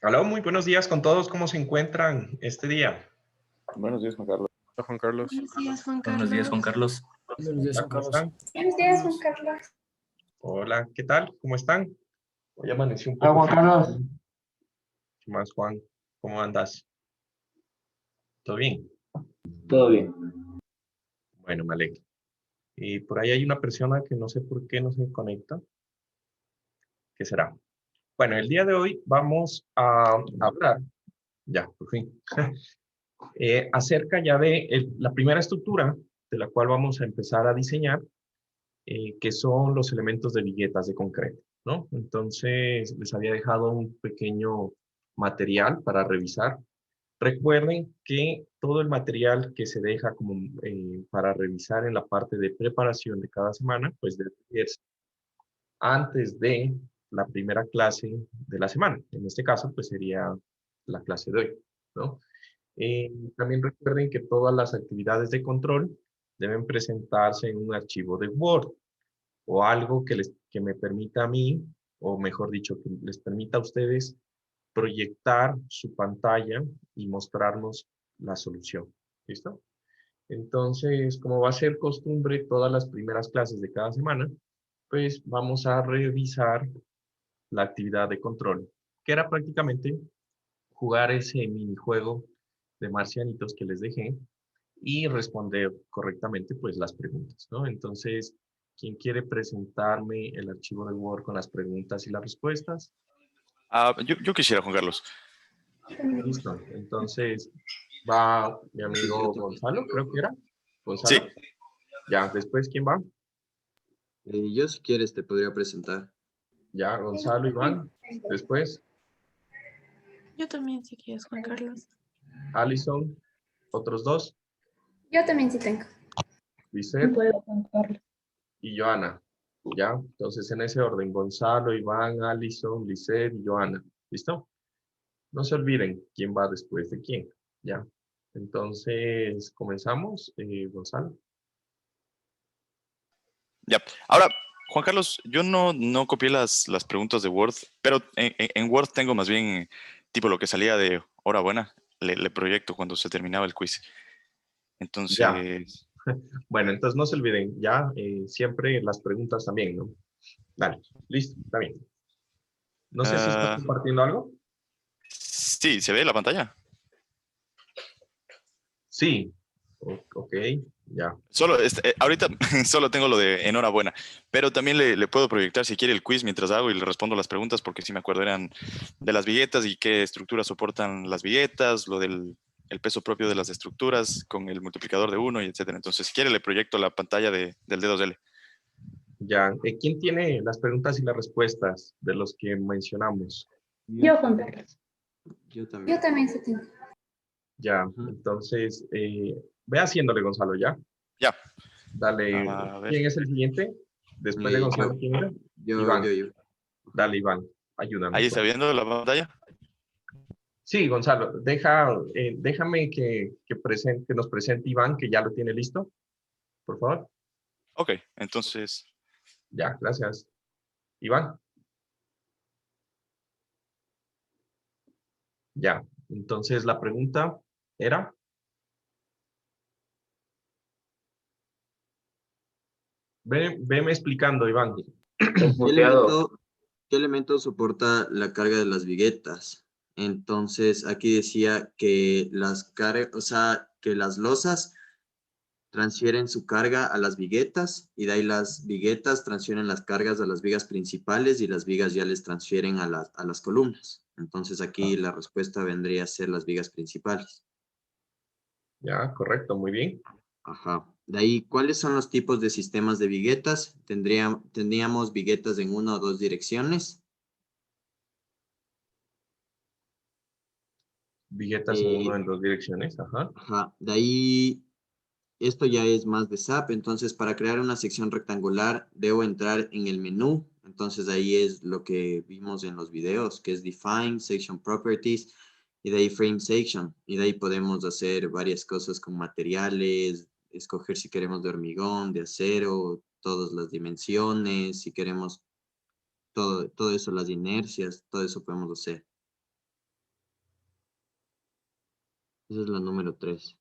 Hola, muy buenos días con todos. ¿Cómo se encuentran este día? Buenos días, Juan Carlos. Hola, Juan Carlos. Buenos días, Juan Carlos. Buenos días, Juan Carlos. Buenos días, Hola, Juan ¿cómo Carlos. están? Buenos días, Juan Carlos. Hola, ¿qué tal? ¿Cómo están? Hoy amaneció un Hola, poco Juan Carlos. ¿Qué más, Juan? ¿Cómo andas? ¿Todo bien? Todo bien. Bueno, me alegro. Y por ahí hay una persona que no sé por qué no se conecta. ¿Qué será? Bueno, el día de hoy vamos a hablar, ya, por fin, acerca ya de la primera estructura de la cual vamos a empezar a diseñar, que son los elementos de viguetas de concreto, ¿no? Entonces, les había dejado un pequeño material para revisar. Recuerden que todo el material que se deja como para revisar en la parte de preparación de cada semana, pues debe ser antes de la primera clase de la semana. En este caso, pues sería la clase de hoy, ¿no? También recuerden que todas las actividades de control deben presentarse en un archivo de Word o algo que me permita a mí, o mejor dicho, que les permita a ustedes proyectar su pantalla y mostrarnos la solución. ¿Listo? Entonces, como va a ser costumbre todas las primeras clases de cada semana, pues vamos a revisar la actividad de control, que era prácticamente jugar ese minijuego de marcianitos que les dejé y responder correctamente pues las preguntas, ¿no? Entonces, ¿quién quiere presentarme el archivo de Word con las preguntas y las respuestas? Yo quisiera, Juan Carlos. Listo. Entonces, va mi Sí, yo amigo también. Gonzalo, creo que era. Sí. Gonzalo. Ya, después, ¿quién va? Yo si quieres te podría presentar. Ya, Gonzalo, Iván. Después, Yo también, si quieres, Juan Carlos. Alison. Otros dos, Yo también sí tengo. Lisette Puedo, Juan Carlos. y Joana. Ya, entonces en ese orden, Gonzalo, Iván, Alison, Lisette y Joana. ¿Listo? No se olviden quién va después de quién. Ya. Entonces, comenzamos, Gonzalo. Ya. Ahora, Juan Carlos, yo no copié las preguntas de Word, pero en Word tengo más bien tipo lo que salía de hora buena, le proyecto cuando se terminaba el quiz. Ya. Entonces, Bueno, entonces no se olviden, ya, siempre las preguntas también, ¿no? Dale, listo, está bien. No sé si estás ah, compartiendo algo. sí, ¿se ve la pantalla? Sí. Ok, ya. Solo, ahorita solo tengo lo de enhorabuena, pero también le puedo proyectar si quiere el quiz mientras hago y le respondo las preguntas, porque sí me acuerdo eran de las viguetas y qué estructuras soportan las viguetas, lo del el peso propio de las estructuras con el multiplicador de 1 y etcétera. Entonces, si quiere le proyecto la pantalla del D2L. Ya. ¿Quién tiene las preguntas y las respuestas de los que mencionamos? Yo, Juan Carlos. Yo también. Yo también sí tengo. Ya, Ujú. entonces, ve haciéndole, Gonzalo, ¿ya? Ya, Dale, a ver. ¿quién es el siguiente? Después de Gonzalo, Yo, ¿quién era? yo, Iván. yo, yo. Ajá. Dale, Iván, ayúdame, Ahí por está favor. viendo la pantalla. Sí, Gonzalo, déjame que nos presente Iván, que ya lo tiene listo, por favor. Ok, entonces, Ya, gracias. Iván, ya. Entonces, la pregunta era, veme explicando, Iván. ¿Qué Desmuteado. elemento, qué elemento soporta la carga de las viguetas? Entonces, aquí decía que las cargas, o sea, que las losas transfieren su carga a las viguetas y de ahí las viguetas transfieren las cargas a las vigas principales y las vigas ya les transfieren a las columnas. Entonces aquí la respuesta vendría a ser las vigas principales. Ya, correcto, muy bien. Ajá. De ahí, ¿cuáles son los tipos de sistemas de viguetas? Tendríamos viguetas en una o dos direcciones. Viguetas en uno Eh, en dos direcciones, ajá. ajá. De ahí, esto ya es más de SAP, entonces para crear una sección rectangular debo entrar en el menú, entonces ahí es lo que vimos en los videos, que es Define, Section Properties, y de ahí Frame Section, y de ahí podemos hacer varias cosas con materiales, escoger si queremos de hormigón, de acero, todas las dimensiones, si queremos todo eso, las inercias, todo eso podemos hacer. Esa es la número 3.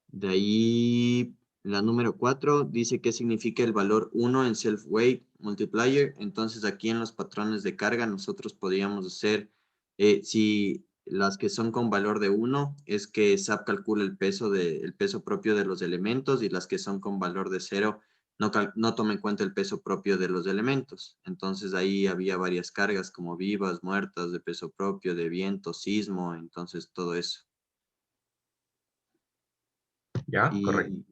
De ahí, la número 4 dice qué significa el valor 1 en self-weight multiplier. Entonces, aquí en los patrones de carga, nosotros podríamos hacer, si las que son con valor de 1, es que SAP calcula el peso propio de los elementos, y las que son con valor de 0, no toma en cuenta el peso propio de los elementos. Entonces, ahí había varias cargas como vivas, muertas, de peso propio, de viento, sismo, entonces todo eso. ¿Ya? Correcto.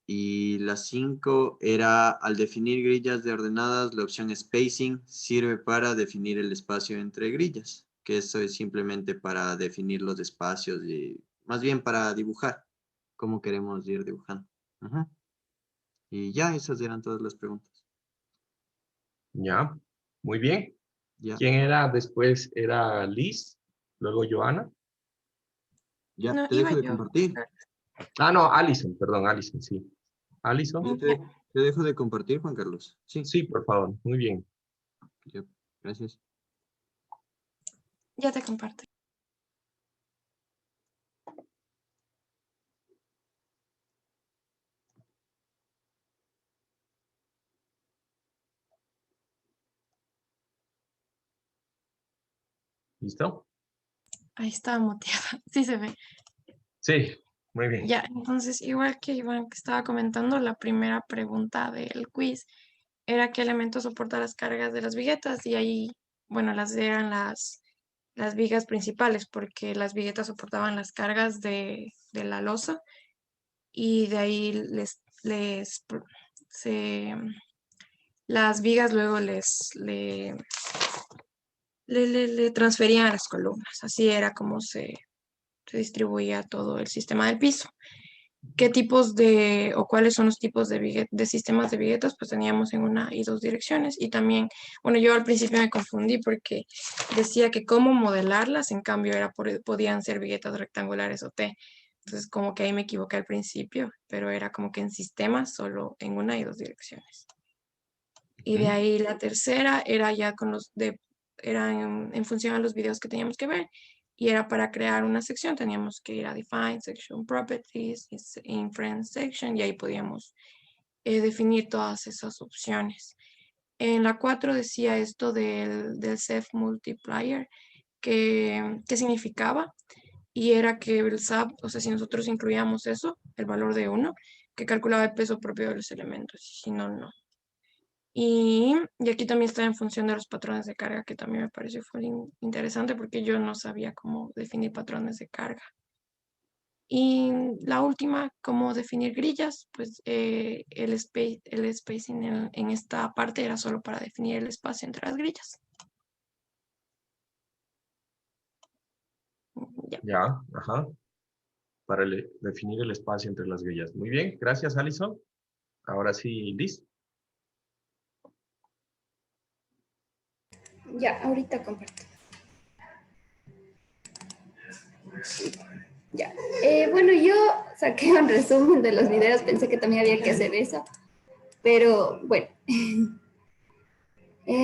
Y la 5 era, al definir grillas de ordenadas, la opción spacing sirve para definir el espacio entre grillas, que eso es simplemente para definir los espacios, y más bien para dibujar cómo queremos ir dibujando. Ajá. Y ya, esas eran todas las preguntas. Ya. Muy bien. Ya, ¿Quién era después? Era Liz, luego Joana. ya, No, te iba dejo de yo. compartir. Ah, no, Alison, perdón, Alison, sí. Ya Alison. te dejo de compartir, Juan Carlos. Sí, Sí, por favor. Muy bien. ya, gracias. Ya te comparto. ¿Listo? Ahí está muteada. Sí se ve. Sí, muy bien. Ya, entonces, igual que Iván que estaba comentando, la primera pregunta del quiz era qué elemento soporta las cargas de las viguetas, y ahí, bueno, las eran las vigas principales, porque las viguetas soportaban las cargas de la losa, y de ahí se, las vigas luego le transferían a las columnas. Así era como se distribuía todo el sistema del piso. ¿Qué tipos o cuáles son los tipos de sistemas de viguetas? Pues teníamos en una y dos direcciones. Y también, bueno, yo al principio me confundí porque decía que cómo modelarlas, en cambio podían ser viguetas rectangulares o T. Entonces como que ahí me equivoqué al principio, pero era como que en sistemas solo en una y dos direcciones. Y de ahí la tercera era ya era en función a los videos que teníamos que ver. Y era para crear una sección, teníamos que ir a Define, Section Properties, Inference Section, y ahí podíamos definir todas esas opciones. En la 4 decía esto del Self Multiplier, qué significaba, y era que el SAP, o sea, si nosotros incluíamos eso, el valor de 1, que calculaba el peso propio de los elementos, y si no, no. Y aquí también está en función de los patrones de carga, que también me pareció interesante porque yo no sabía cómo definir patrones de carga. Y la última, cómo definir grillas, pues el spacing en esta parte era solo para definir el espacio entre las grillas. Ya. Ya, ajá. Para definir el espacio entre las grillas. Muy bien, gracias, Alison. Ahora sí, Liz. Ya, ahorita comparto. Ya. Bueno, yo saqué un resumen de los videos, pensé que también había que hacer eso, pero bueno.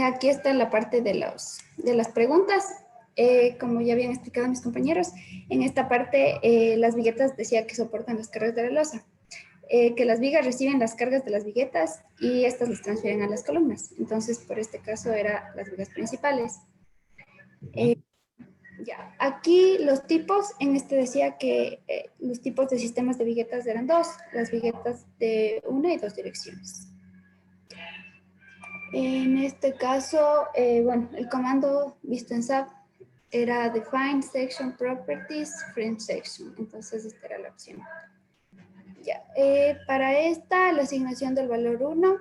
Aquí está la parte de las preguntas. Como ya habían explicado mis compañeros, en esta parte las viguetas decía que soportan las cargas de la losa, que las vigas reciben las cargas de las viguetas y estas les transfieren a las columnas. Entonces, por este caso, eran las vigas principales. Ya, aquí los tipos, en este decía que los tipos de sistemas de viguetas eran dos, las viguetas de una y dos direcciones. En este caso, bueno, el comando visto en SAP era Define Section Properties Frame Section, entonces esta era la opción. Ya, para esta, la asignación del valor 1,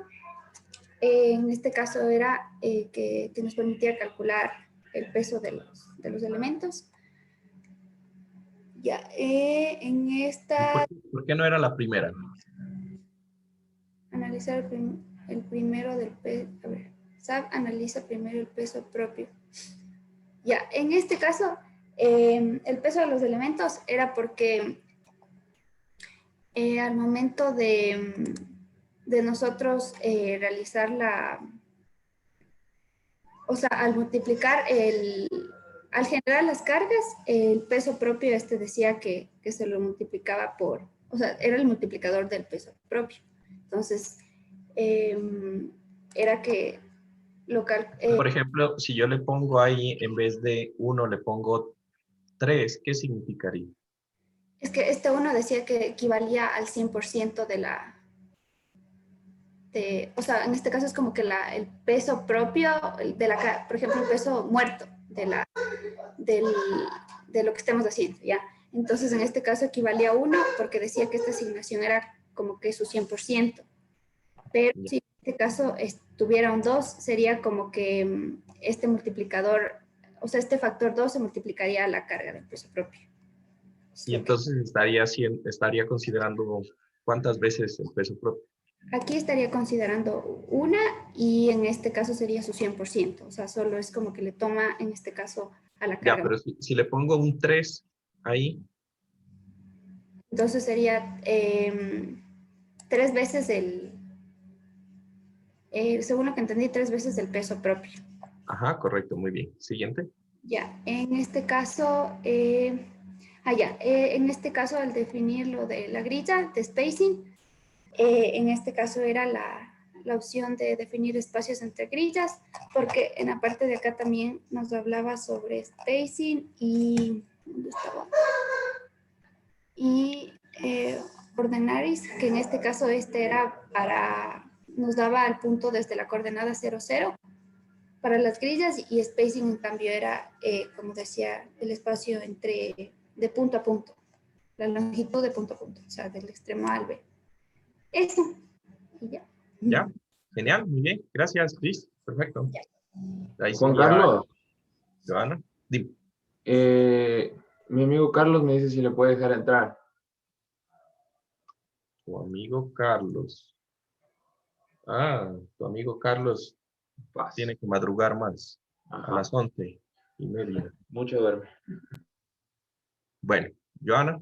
en este caso era que nos permitía calcular el peso de los elementos. Ya, en esta... ¿Por qué no era la primera? Analizar el primero del peso... A ver, SAP analiza primero el peso propio. Ya, en este caso, el peso de los elementos era porque al momento de nosotros realizar o sea, al multiplicar al generar las cargas, el peso propio decía que se lo multiplicaba por, o sea, era el multiplicador del peso propio. Entonces, era que Por ejemplo, si yo le pongo ahí, en vez de 1, le pongo 3, ¿qué significaría? es que este uno decía que equivalía al 100% o sea, en este caso es como que el peso propio por ejemplo, el peso muerto de lo que estemos haciendo, ¿ya? Entonces, en este caso equivalía a 1 porque decía que esta asignación era como que su 100%. Pero Ya. si en este caso tuviera un 2, sería como que este multiplicador, o sea, este factor 2 se multiplicaría a la carga del peso propio. Y entonces estaría considerando cuántas veces el peso propio. Aquí estaría considerando una y en este caso sería su 100%, o sea, solo es como que le toma en este caso a la carga. Ya, pero si le pongo un 3 ahí, Entonces sería 3 veces según lo que entendí, 3 veces el peso propio. ajá, correcto, muy bien. Siguiente. Ya, en este caso, en este caso al definir lo de la grilla de spacing, en este caso era la opción de definir espacios entre grillas, porque en la parte de acá también nos hablaba sobre spacing y, ¿dónde estaba? Y ordenaris, que en este caso nos daba el punto desde la coordenada 0, 0 para las grillas, y spacing en cambio era, como decía, el espacio de punto a punto, la longitud de punto a punto, o sea, del extremo A al B. Eso, y ya. Ya, genial, muy bien. Gracias, Chris. Perfecto. Ahí Juan sería Carlos, Joana. Dime. mi amigo Carlos me dice si le puede dejar entrar. Tu amigo Carlos. Ah, tu amigo Carlos Paz. tiene que madrugar más. A Ajá. las 11:30. Mucho duerme. Bueno, Joana.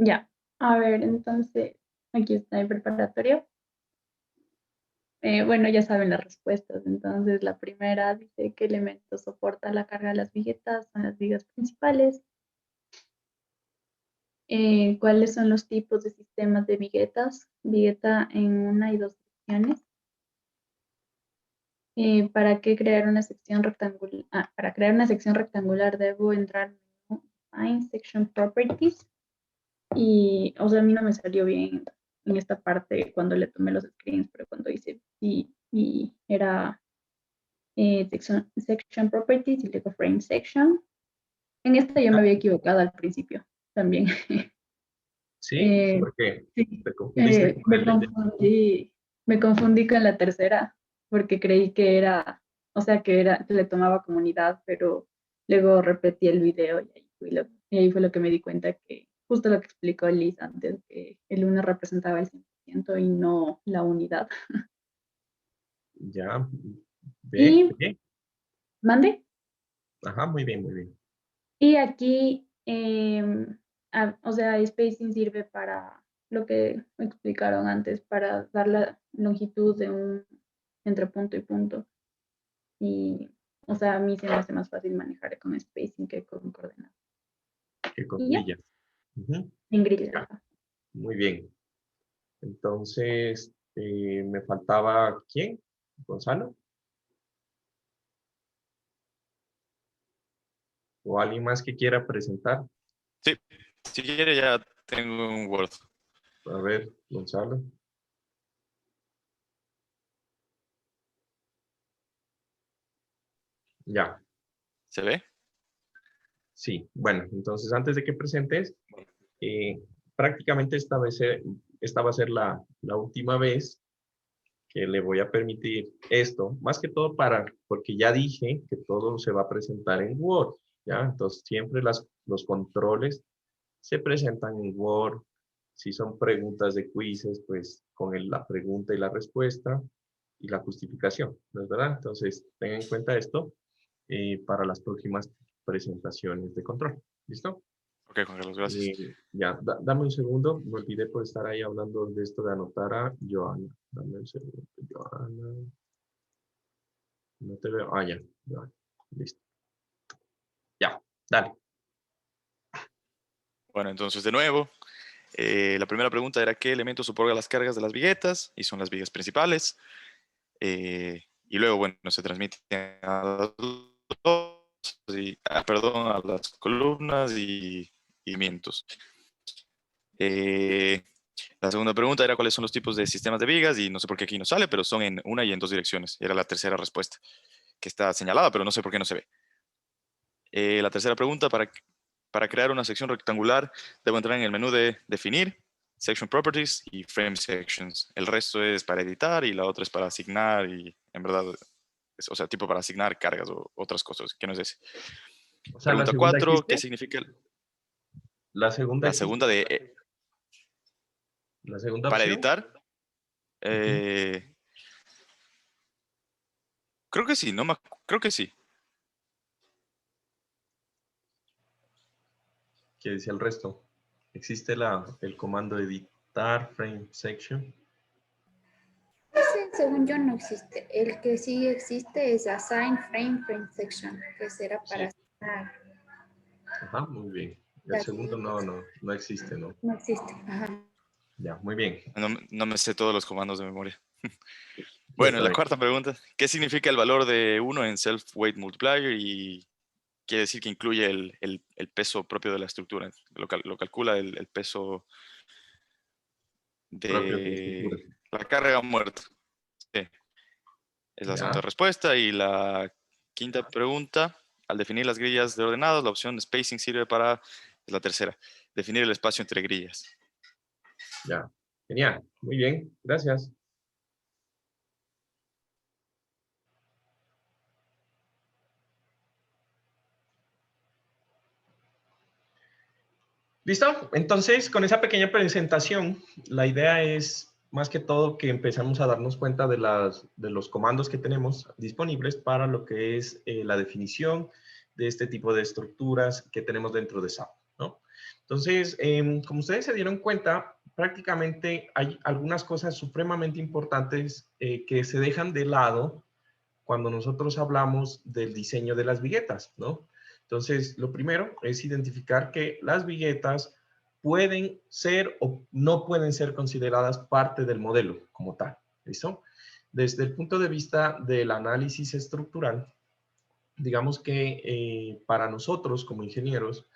Ya, a ver, entonces, aquí está el preparatorio. Bueno, ya saben las respuestas. Entonces, la primera dice qué elemento soporta la carga de las viguetas, son las vigas principales. ¿Cuáles son los tipos de sistemas de viguetas? Vigueta en una y dos secciones. ¿Para qué crear una sección rectangular? Para crear una sección rectangular debo entrar en Define Section Properties. Y, o sea, a mí no me salió bien en esta parte cuando le tomé los screens, pero cuando hice y era section Properties y luego Frame Section. En esta yo me había equivocado al principio también. Sí, ¿por qué? Sí, ¿Te confundiste con el de- me confundí con la tercera porque creí que era, o sea, que le tomaba como unidad, pero luego repetí el video y ahí fue lo que me di cuenta que justo lo que explicó Liz antes, que el 1 representaba el 100% y no la unidad. Ya, ve, Y ve. mande. Ajá, muy bien, muy bien. Y aquí, o sea, spacing sirve para lo que me explicaron antes, para dar la longitud entre punto y punto. Y, o sea, a mí se me hace más fácil manejar con spacing que con coordenadas. Que con Y ya, grilla. Ujú, en grillas. ya, muy bien. Entonces, me faltaba, ¿quién? ¿Gonzalo? ¿O alguien más que quiera presentar? Sí, si quiere ya tengo un Word. A ver, Gonzalo. Ya, ¿Se ve? sí. Bueno, entonces antes de que presentes, eh, prácticamente esta va a ser la última vez que le voy a permitir esto, más que todo porque ya dije que todo se va a presentar en Word, ¿ya? Entonces siempre los controles se presentan en Word. Si son preguntas de quizzes, pues con la pregunta y la respuesta y la justificación, ¿no es verdad? Entonces tengan en cuenta esto para las próximas presentaciones de control. ¿Listo? Ok, Juan Carlos, gracias. Ya, dame un segundo. Me olvidé por estar ahí hablando de esto de anotar a Joana. Dame un segundo, Joana. No te veo. Ah, ya. Listo. Ya, dale. Bueno, entonces de nuevo, la primera pregunta era ¿qué elementos soportan las cargas de las viguetas? Y son las vigas principales. Y luego, bueno, se transmite a a las columnas y cimientos. La segunda pregunta era cuáles son los tipos de sistemas de vigas, y no sé por qué aquí no sale, pero son en una y en dos direcciones. Era la tercera respuesta, que está señalada, pero no sé por qué no se ve. La tercera pregunta, para crear una sección rectangular, debo entrar en el menú de definir, section properties y frame sections. El resto es para editar y la otra es para asignar, y en verdad, o sea, tipo para asignar cargas o otras cosas, que no es ese. O sea, la Pregunta segunda 4, ¿qué existe. significa La segunda la existe. segunda de La segunda para opción. editar? Creo que sí, creo que sí. ¿Qué dice el resto? Existe el comando editar frame section. Ese, según yo, no existe. El que sí existe es assign frame section, que será para asignar. Ajá, muy bien. El las segundo vigas. no existe, ¿no? No existe. Ajá. Ya, muy bien. No me sé todos los comandos de memoria. Sí, Bueno, está la bien. cuarta pregunta, ¿qué significa el valor de 1 en self-weight multiplier? Y quiere decir que incluye el peso propio de la estructura. Lo calcula el peso Propio de la estructura. de la carga muerta. Sí, es la segunda Ya, respuesta. Y la quinta pregunta, al definir las grillas de ordenados, la opción spacing sirve para, es la tercera, definir el espacio entre grillas. ya. Genial. Muy bien. Gracias. ¿Listo? Entonces, con esa pequeña presentación, la idea es más que todo que empezamos a darnos cuenta de los comandos que tenemos disponibles para lo que es la definición de este tipo de estructuras que tenemos dentro de SAP, ¿no? Entonces, como ustedes se dieron cuenta, prácticamente hay algunas cosas supremamente importantes que se dejan de lado cuando nosotros hablamos del diseño de las viguetas, ¿no? Entonces, lo primero es identificar que las viguetas pueden ser o no pueden ser consideradas parte del modelo como tal, ¿listo? Desde el punto de vista del análisis estructural, digamos que para nosotros como ingenieros,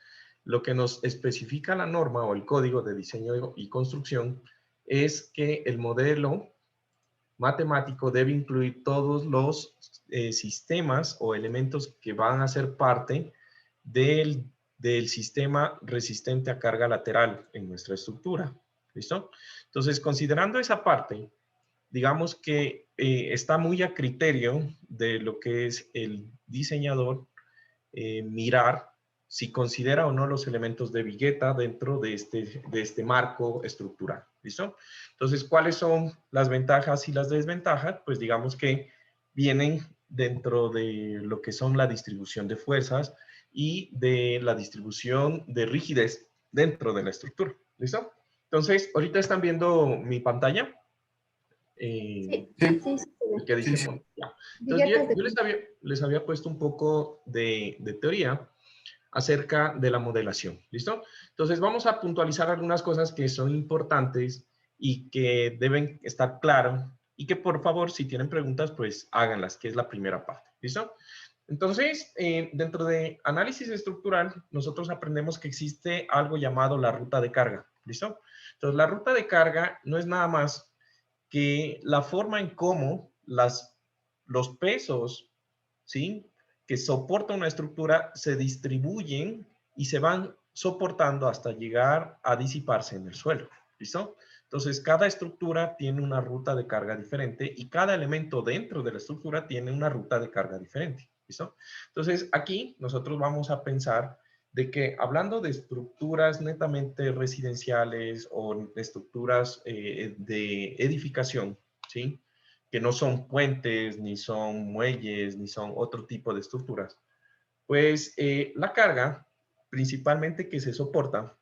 lo que nos especifica la norma o el código de diseño y construcción es que el modelo matemático debe incluir todos los sistemas o elementos que van a ser parte del sistema resistente a carga lateral en nuestra estructura. ¿Listo? Entonces, considerando esa parte, digamos que está muy a criterio de lo que es el diseñador mirar si considera o no los elementos de vigueta dentro de este marco estructural. ¿Listo? Entonces, ¿cuáles son las ventajas y las desventajas? Pues digamos que vienen dentro de lo que son la distribución de fuerzas y de la distribución de rigidez dentro de la estructura. ¿Listo? Entonces, ahorita están viendo mi pantalla. Sí, Sí. sí, sí. El que dice, bueno, ya. Entonces, Viguetas de... yo les había puesto un poco de teoría acerca de la modelación, ¿listo? Entonces, vamos a puntualizar algunas cosas que son importantes y que deben estar claras y que, por favor, si tienen preguntas, pues háganlas, que es la primera parte, ¿listo? Entonces, dentro de análisis estructural, nosotros aprendemos que existe algo llamado la ruta de carga, ¿listo? Entonces, la ruta de carga no es nada más que la forma en cómo los pesos, ¿sí?, que soporta una estructura se distribuyen y se van soportando hasta llegar a disiparse en el suelo. ¿Listo? Entonces, cada estructura tiene una ruta de carga diferente y cada elemento dentro de la estructura tiene una ruta de carga diferente. ¿Listo? Entonces, aquí nosotros vamos a pensar de que hablando de estructuras netamente residenciales o de estructuras de edificación, ¿sí?, que no son puentes, ni son muelles, ni son otro tipo de estructuras, pues la carga principalmente que se soporta,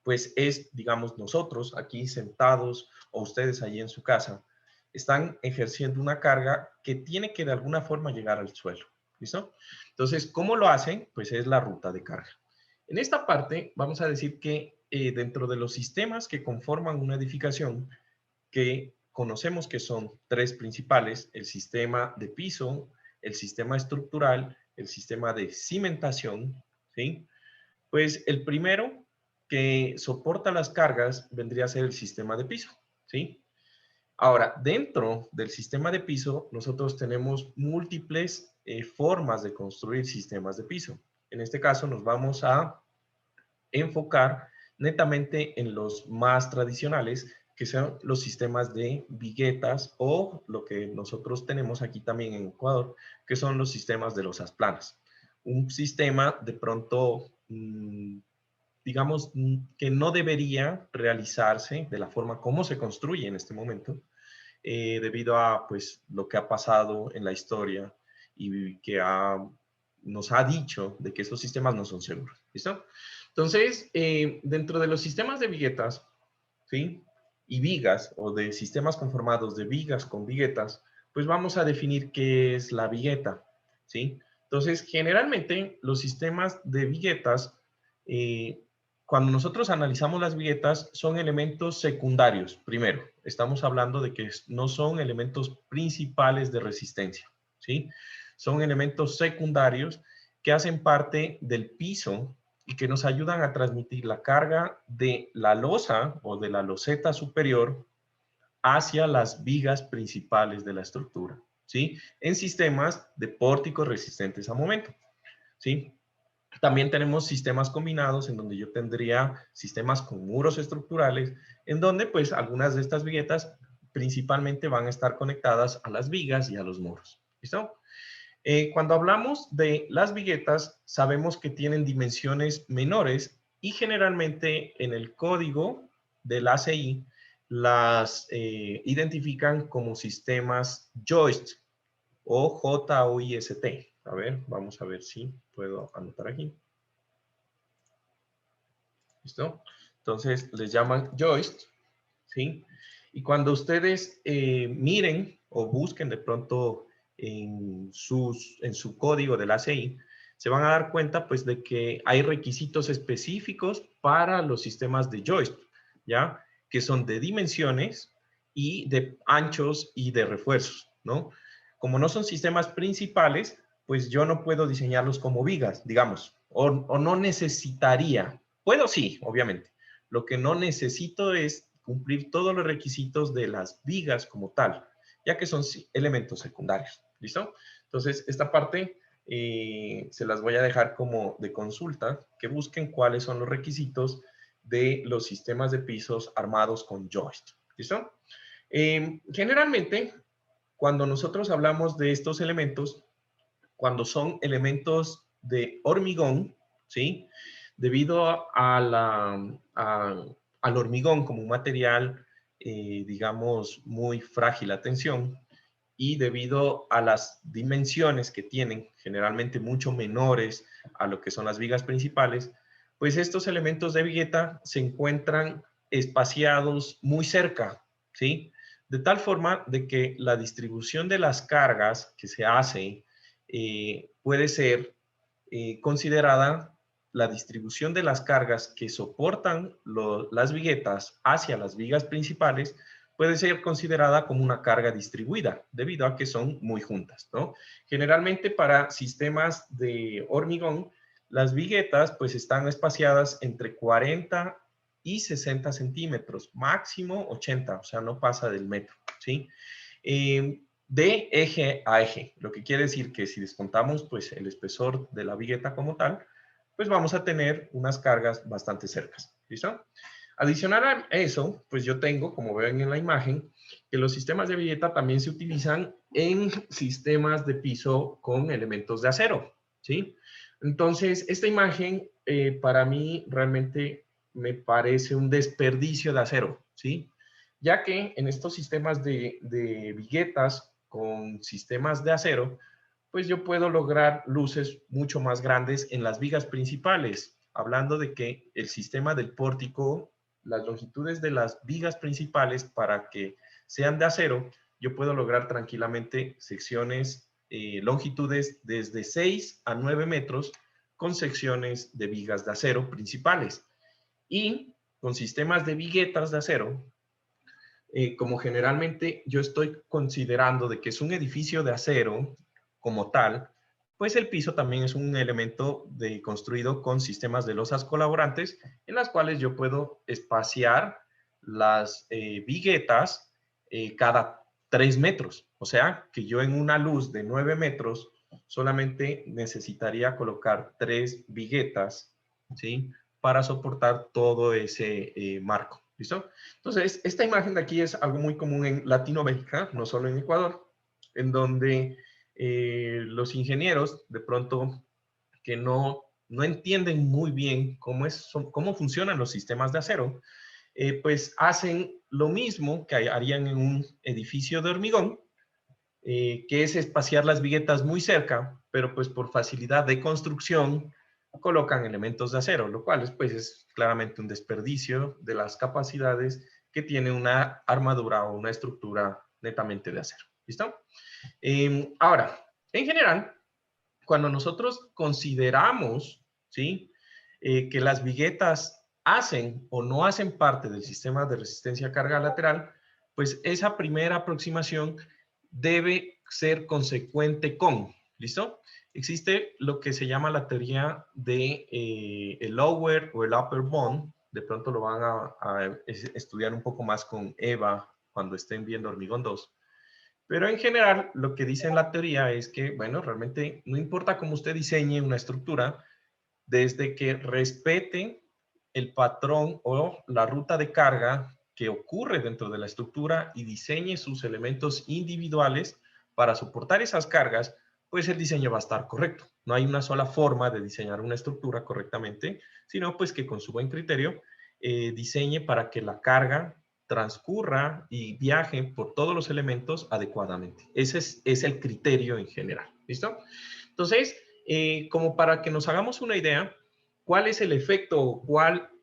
pues es, digamos, nosotros aquí sentados o ustedes allí en su casa, están ejerciendo una carga que tiene que de alguna forma llegar al suelo. ¿Listo? Entonces, ¿cómo lo hacen? Pues es la ruta de carga. En esta parte vamos a decir que dentro de los sistemas que conforman una edificación, que conocemos que son tres principales: el sistema de piso, el sistema estructural, el sistema de cimentación, ¿sí? Pues el primero que soporta las cargas vendría a ser el sistema de piso, ¿sí? Ahora, dentro del sistema de piso, nosotros tenemos múltiples formas de construir sistemas de piso. En este caso, nos vamos a enfocar netamente en los más tradicionales, que son los sistemas de viguetas, o lo que nosotros tenemos aquí también en Ecuador, que son los sistemas de losas planas. Un sistema de pronto, digamos, que no debería realizarse de la forma como se construye en este momento, debido a pues lo que ha pasado en la historia y que nos ha dicho de que esos sistemas no son seguros. ¿Listo? Entonces, dentro de los sistemas de viguetas, ¿sí? Y vigas, o de sistemas conformados de vigas con viguetas, pues vamos a definir qué es la vigueta, ¿sí? Entonces, generalmente los sistemas de viguetas, cuando nosotros analizamos las viguetas, son elementos secundarios. Primero, estamos hablando de que no son elementos principales de resistencia, ¿sí? Son elementos secundarios que hacen parte del piso y que nos ayudan a transmitir la carga de la losa o de la loseta superior hacia las vigas principales de la estructura, ¿sí? En sistemas de pórticos resistentes a momento, ¿sí? También tenemos sistemas combinados en donde yo tendría sistemas con muros estructurales, en donde pues algunas de estas viguetas principalmente van a estar conectadas a las vigas y a los muros. ¿Listo? Cuando hablamos de las viguetas, sabemos que tienen dimensiones menores y generalmente en el código del ACI las identifican como sistemas joist o JOIST. A ver, vamos a ver si puedo anotar aquí. ¿Listo? Entonces les llaman joist, ¿sí? Y cuando ustedes miren o busquen de pronto en su código del ACI, se van a dar cuenta pues de que hay requisitos específicos para los sistemas de joist, ¿ya? Que son de dimensiones y de anchos y de refuerzos, ¿no? Como no son sistemas principales, pues yo no puedo diseñarlos como vigas, digamos, o no necesitaría. Puedo sí, obviamente. Lo que no necesito es cumplir todos los requisitos de las vigas como tal, ya que son elementos secundarios. ¿Listo? Entonces, esta parte se las voy a dejar como de consulta, que busquen cuáles son los requisitos de los sistemas de pisos armados con joist. ¿Listo? Generalmente, cuando nosotros hablamos de estos elementos, cuando son elementos de hormigón, ¿sí? Debido al hormigón como un material, digamos, muy frágil a tensión, y debido a las dimensiones que tienen, generalmente mucho menores a lo que son las vigas principales, pues estos elementos de vigueta se encuentran espaciados muy cerca, ¿sí? De tal forma de que la distribución de las cargas que se hace puede ser considerada la distribución de las cargas que soportan las viguetas hacia las vigas principales, puede ser considerada como una carga distribuida, debido a que son muy juntas, ¿no? Generalmente para sistemas de hormigón, las viguetas pues están espaciadas entre 40 y 60 centímetros, máximo 80, o sea, no pasa del metro, ¿sí? De eje a eje, lo que quiere decir que si descontamos pues el espesor de la vigueta como tal, pues vamos a tener unas cargas bastante cercas, ¿listo? Adicional a eso, pues yo tengo, como ven en la imagen, que los sistemas de vigueta también se utilizan en sistemas de piso con elementos de acero, ¿sí? Entonces, esta imagen para mí realmente me parece un desperdicio de acero, ¿sí? Ya que en estos sistemas de viguetas con sistemas de acero, pues yo puedo lograr luces mucho más grandes en las vigas principales, hablando de que el sistema del pórtico, las longitudes de las vigas principales para que sean de acero, yo puedo lograr tranquilamente secciones, longitudes desde 6 a 9 metros con secciones de vigas de acero principales. Y con sistemas de viguetas de acero, como generalmente yo estoy considerando de que es un edificio de acero como tal, pues el piso también es un elemento construido con sistemas de losas colaborantes en las cuales yo puedo espaciar las viguetas cada 3 metros. O sea, que yo en una luz de 9 metros solamente necesitaría colocar 3 viguetas, ¿sí? Para soportar todo ese marco. ¿Listo? Entonces, esta imagen de aquí es algo muy común en Latinoamérica, no solo en Ecuador, en donde los ingenieros de pronto que no entienden muy bien cómo funcionan los sistemas de acero, pues hacen lo mismo que harían en un edificio de hormigón, que es espaciar las viguetas muy cerca, pero pues por facilidad de construcción colocan elementos de acero, lo cual pues es claramente un desperdicio de las capacidades que tiene una armadura o una estructura netamente de acero. ¿Listo? Ahora, en general, cuando nosotros consideramos, ¿sí? Que las viguetas hacen o no hacen parte del sistema de resistencia a carga lateral, pues esa primera aproximación debe ser consecuente con, ¿listo? Existe lo que se llama la teoría de el lower o el upper bond. De pronto lo van a estudiar un poco más con Eva cuando estén viendo Hormigón 2. Pero en general, lo que dice en la teoría es que, bueno, realmente no importa cómo usted diseñe una estructura, desde que respete el patrón o la ruta de carga que ocurre dentro de la estructura y diseñe sus elementos individuales para soportar esas cargas, pues el diseño va a estar correcto. No hay una sola forma de diseñar una estructura correctamente, sino pues que con su buen criterio diseñe para que la carga transcurra y viaje por todos los elementos adecuadamente. Ese es el criterio en general. ¿Listo? Entonces, como para que nos hagamos una idea, ¿cuál es el efecto?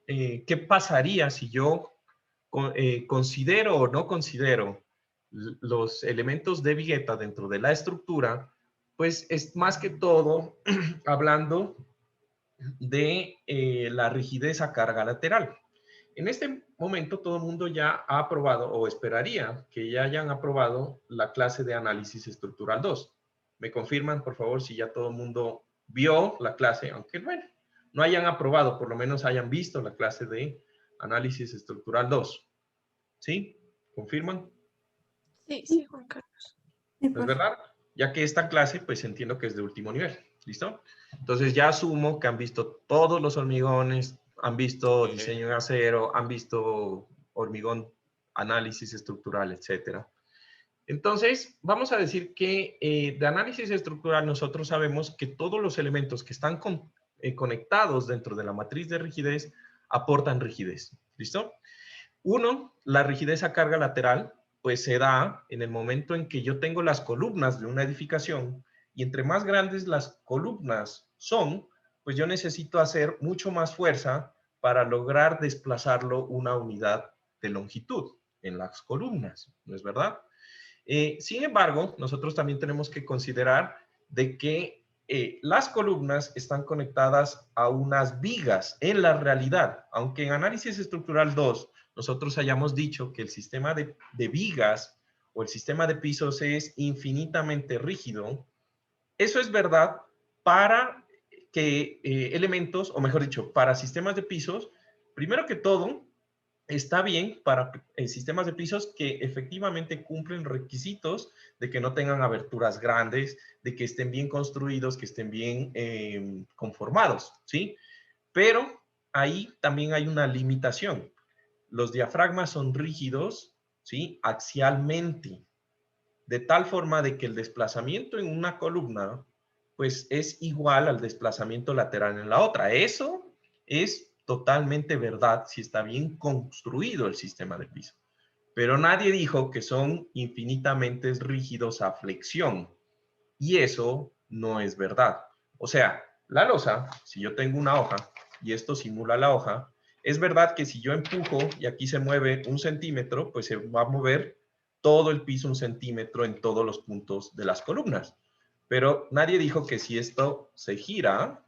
¿Qué pasaría si yo considero o no considero los elementos de vigueta dentro de la estructura? Pues es más que todo hablando de la rigidez a carga lateral. En este momento todo el mundo ya ha aprobado, o esperaría que ya hayan aprobado, la clase de análisis estructural 2. ¿Me confirman, por favor, si ya todo el mundo vio la clase? Aunque, bueno, no hayan aprobado, por lo menos hayan visto la clase de análisis estructural 2. ¿Sí? ¿Confirman? Sí, Juan Carlos. ¿No es verdad? Ya que esta clase, pues entiendo que es de último nivel. ¿Listo? Entonces ya asumo que han visto todos los hormigones, han visto diseño en acero, han visto hormigón, análisis estructural, etcétera. Entonces, vamos a decir que de análisis estructural nosotros sabemos que todos los elementos que están conectados dentro de la matriz de rigidez aportan rigidez. ¿Listo? Uno, la rigidez a carga lateral, pues se da en el momento en que yo tengo las columnas de una edificación y entre más grandes las columnas son, pues yo necesito hacer mucho más fuerza para lograr desplazarlo una unidad de longitud en las columnas, ¿no es verdad? Sin embargo, nosotros también tenemos que considerar de que las columnas están conectadas a unas vigas en la realidad, aunque en análisis estructural 2 nosotros hayamos dicho que el sistema de vigas o el sistema de pisos es infinitamente rígido. Eso es verdad para que elementos, o mejor dicho, para sistemas de pisos, primero que todo, está bien para sistemas de pisos que efectivamente cumplen requisitos de que no tengan aberturas grandes, de que estén bien construidos, que estén bien conformados, ¿sí? Pero ahí también hay una limitación. Los diafragmas son rígidos, ¿sí? Axialmente, de tal forma de que el desplazamiento en una columna, pues es igual al desplazamiento lateral en la otra. Eso es totalmente verdad si está bien construido el sistema de piso. Pero nadie dijo que son infinitamente rígidos a flexión. Y eso no es verdad. O sea, la losa, si yo tengo una hoja y esto simula la hoja, es verdad que si yo empujo y aquí se mueve 1 centímetro, pues se va a mover todo el piso 1 centímetro en todos los puntos de las columnas. Pero nadie dijo que si esto se gira,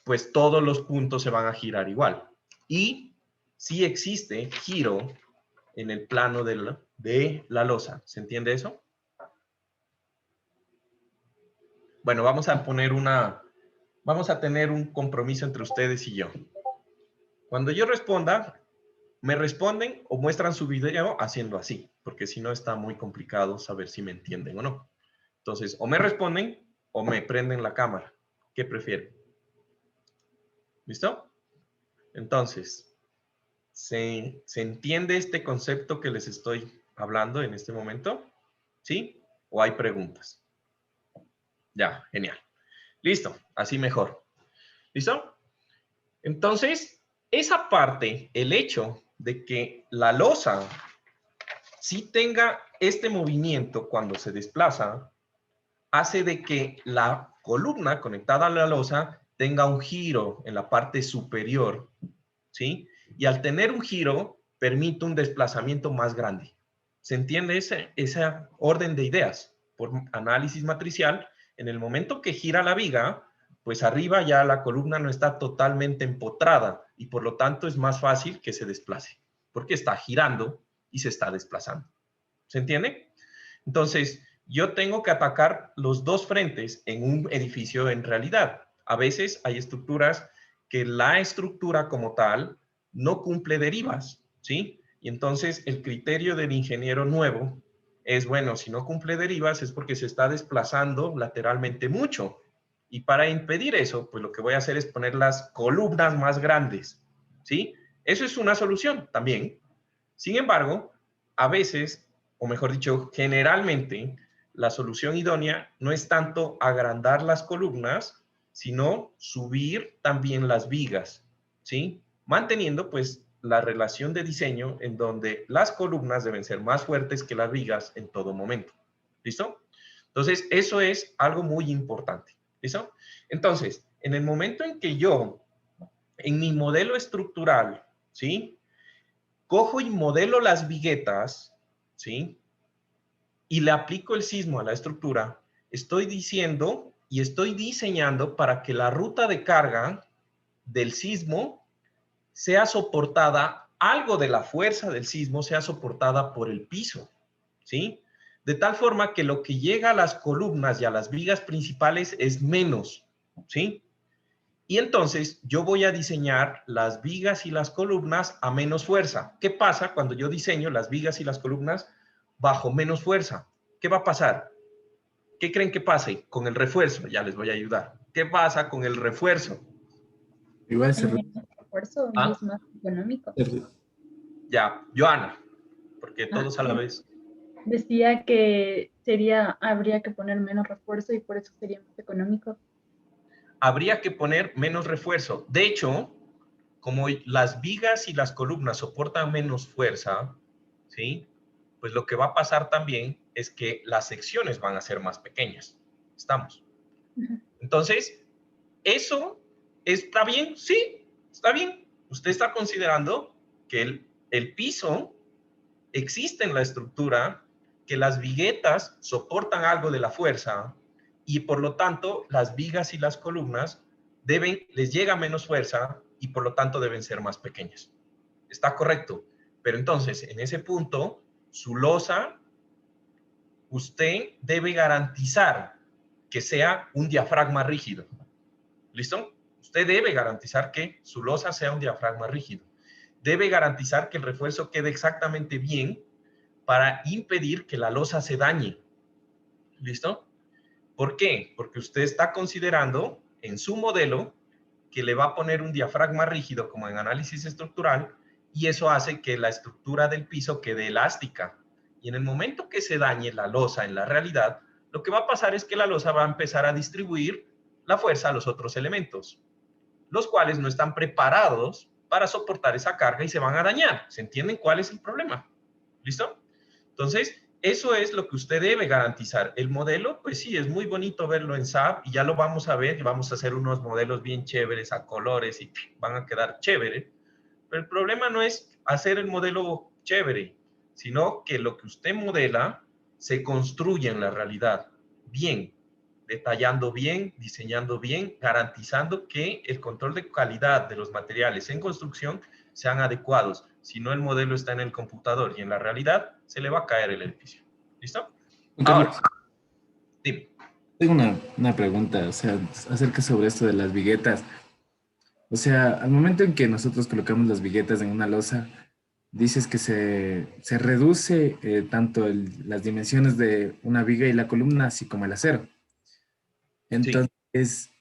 pues todos los puntos se van a girar igual. Y sí existe giro en el plano de la losa. ¿Se entiende eso? Bueno, vamos a tener un compromiso entre ustedes y yo. Cuando yo responda, me responden o muestran su video haciendo así, porque si no está muy complicado saber si me entienden o no. Entonces, o me responden o me prenden la cámara. ¿Qué prefieren? ¿Listo? Entonces, ¿se entiende este concepto que les estoy hablando en este momento? ¿Sí? ¿O hay preguntas? Ya, genial. Listo, así mejor. ¿Listo? Entonces, esa parte, el hecho de que la losa sí tenga este movimiento cuando se desplaza, hace de que la columna conectada a la losa tenga un giro en la parte superior, ¿sí? Y al tener un giro, permite un desplazamiento más grande. ¿Se entiende esa orden de ideas? Por análisis matricial, en el momento que gira la viga, pues arriba ya la columna no está totalmente empotrada y por lo tanto es más fácil que se desplace, porque está girando y se está desplazando. ¿Se entiende? Entonces, yo tengo que atacar los dos frentes en un edificio en realidad. A veces hay estructuras que la estructura como tal no cumple derivas, ¿sí? Y entonces el criterio del ingeniero nuevo es, bueno, si no cumple derivas es porque se está desplazando lateralmente mucho. Y para impedir eso, pues lo que voy a hacer es poner las columnas más grandes, ¿sí? Eso es una solución también. Sin embargo, a veces, o mejor dicho, generalmente, la solución idónea no es tanto agrandar las columnas, sino subir también las vigas, ¿sí? Manteniendo, pues, la relación de diseño en donde las columnas deben ser más fuertes que las vigas en todo momento. ¿Listo? Entonces, eso es algo muy importante. ¿Listo? Entonces, en el momento en que yo, en mi modelo estructural, ¿sí? Cojo y modelo las viguetas, ¿sí? Y le aplico el sismo a la estructura, estoy diciendo y estoy diseñando para que la ruta de carga del sismo sea soportada, algo de la fuerza del sismo sea soportada por el piso, ¿sí? De tal forma que lo que llega a las columnas y a las vigas principales es menos, ¿sí? Y entonces yo voy a diseñar las vigas y las columnas a menos fuerza. ¿Qué pasa cuando yo diseño las vigas y las columnas bajo menos fuerza? ¿Qué va a pasar? ¿Qué creen que pase con el refuerzo? Ya les voy a ayudar. ¿Qué pasa con el refuerzo? Igual se El refuerzo y es más económico. Ya, Joana, porque todos a la vez. Decía que habría que poner menos refuerzo y por eso sería más económico. Habría que poner menos refuerzo. De hecho, como las vigas y las columnas soportan menos fuerza, ¿sí? Pues lo que va a pasar también es que las secciones van a ser más pequeñas. ¿Estamos? Entonces, ¿eso está bien? Sí, está bien. Usted está considerando que el piso existe en la estructura, que las viguetas soportan algo de la fuerza y por lo tanto las vigas y las columnas les llega menos fuerza y por lo tanto deben ser más pequeñas. Está correcto. Pero entonces, en ese punto, su losa, usted debe garantizar que sea un diafragma rígido. ¿Listo? Usted debe garantizar que su losa sea un diafragma rígido. Debe garantizar que el refuerzo quede exactamente bien para impedir que la losa se dañe. ¿Listo? ¿Por qué? Porque usted está considerando en su modelo que le va a poner un diafragma rígido como en análisis estructural y eso hace que la estructura del piso quede elástica. Y en el momento que se dañe la losa en la realidad, lo que va a pasar es que la losa va a empezar a distribuir la fuerza a los otros elementos, los cuales no están preparados para soportar esa carga y se van a dañar. ¿Se entienden cuál es el problema? ¿Listo? Entonces, eso es lo que usted debe garantizar. El modelo, pues sí, es muy bonito verlo en SAP y ya lo vamos a ver y vamos a hacer unos modelos bien chéveres a colores y van a quedar chévere. Pero el problema no es hacer el modelo chévere, sino que lo que usted modela se construye en la realidad bien, detallando bien, diseñando bien, garantizando que el control de calidad de los materiales en construcción sean adecuados. Si no, el modelo está en el computador y en la realidad se le va a caer el edificio. ¿Listo? Ahora, dime. Tengo una pregunta, o sea, acerca sobre esto de las viguetas. O sea, al momento en que nosotros colocamos las viguetas en una losa, dices que se reduce tanto las dimensiones de una viga y la columna, así como el acero. Sí. Entonces,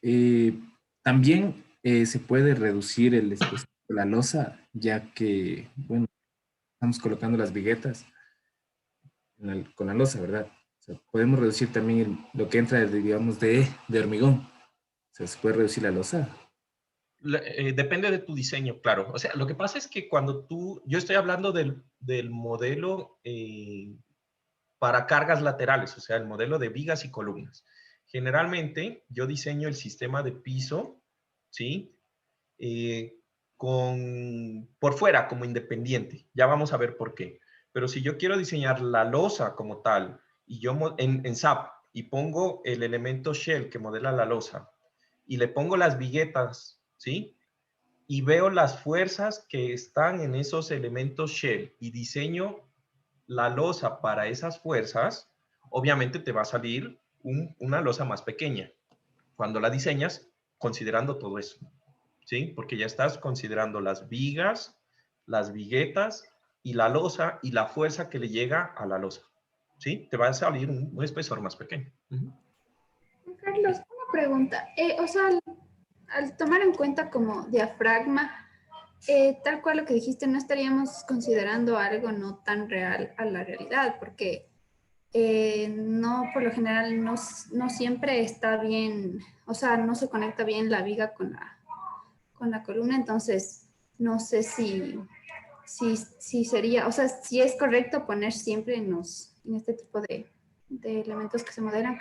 también se puede reducir el espesor de la losa, ya que, bueno, estamos colocando las viguetas con la losa, ¿verdad? O sea, podemos reducir también lo que entra, digamos, de hormigón. O sea, se puede reducir la losa. Depende de tu diseño, claro. O sea, lo que pasa es que cuando yo estoy hablando del modelo para cargas laterales, o sea, el modelo de vigas y columnas. Generalmente yo diseño el sistema de piso, ¿sí? Por fuera como independiente. Ya vamos a ver por qué. Pero si yo quiero diseñar la losa como tal, y yo en SAP, y pongo el elemento shell que modela la losa, y le pongo las viguetas, ¿sí? Y veo las fuerzas que están en esos elementos shell, y diseño la losa para esas fuerzas, obviamente te va a salir una losa más pequeña. Cuando la diseñas, considerando todo eso. ¿Sí? Porque ya estás considerando las vigas, las viguetas y la losa y la fuerza que le llega a la losa. ¿Sí? Te va a salir un espesor más pequeño. Carlos, una pregunta. O sea, al tomar en cuenta como diafragma, tal cual lo que dijiste, no estaríamos considerando algo no tan real a la realidad, porque no, por lo general, no siempre está bien, o sea, no se conecta bien la viga con la columna, entonces no sé si sería, o sea, si es correcto poner siempre en este tipo de elementos que se modelan,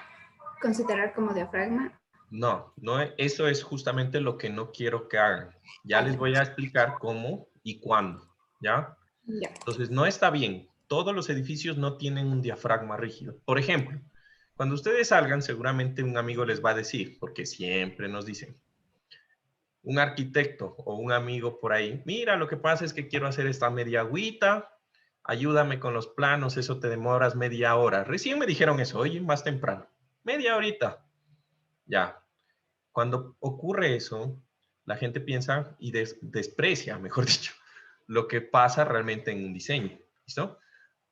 considerar como diafragma. No, eso es justamente lo que no quiero que hagan. Ya les voy a explicar cómo y cuándo, ¿ya? Ya. Entonces, no está bien. Todos los edificios no tienen un diafragma rígido. Por ejemplo, cuando ustedes salgan, seguramente un amigo les va a decir, porque siempre nos dicen, un arquitecto o un amigo por ahí, mira, lo que pasa es que quiero hacer esta media agüita, ayúdame con los planos, eso te demoras media hora. Recién me dijeron eso, oye, más temprano, media horita. Ya, cuando ocurre eso, la gente piensa y desprecia, mejor dicho, lo que pasa realmente en un diseño. ¿Listo?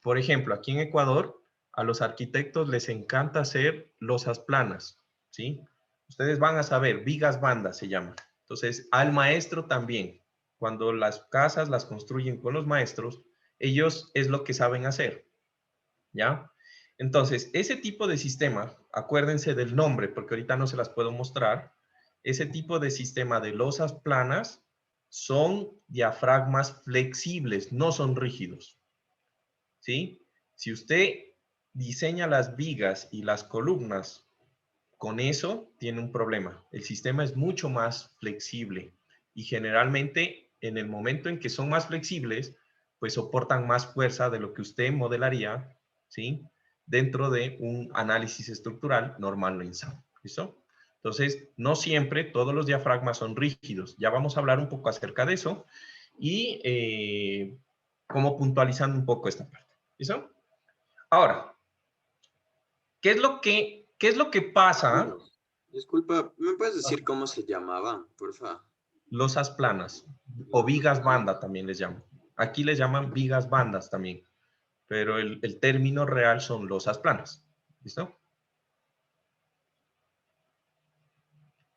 Por ejemplo, aquí en Ecuador, a los arquitectos les encanta hacer losas planas, ¿sí? Ustedes van a saber, vigas bandas se llama. Entonces, al maestro también, cuando las casas las construyen con los maestros, ellos es lo que saben hacer, ¿ya? Entonces, ese tipo de sistema, acuérdense del nombre, porque ahorita no se las puedo mostrar, ese tipo de sistema de losas planas son diafragmas flexibles, no son rígidos, ¿sí? Si usted diseña las vigas y las columnas con eso, tiene un problema. El sistema es mucho más flexible y generalmente en el momento en que son más flexibles, pues soportan más fuerza de lo que usted modelaría, ¿sí? Dentro de un análisis estructural normal en SAP. ¿Listo? Entonces, no siempre todos los diafragmas son rígidos. Ya vamos a hablar un poco acerca de eso y como puntualizando un poco esta parte. ¿Listo? Ahora, ¿qué es lo que pasa? Disculpa, ¿me puedes decir cómo se llamaban, porfa? Losas planas o vigas banda también les llaman. Aquí les llaman vigas bandas también, pero el término real son losas planas. ¿Listo?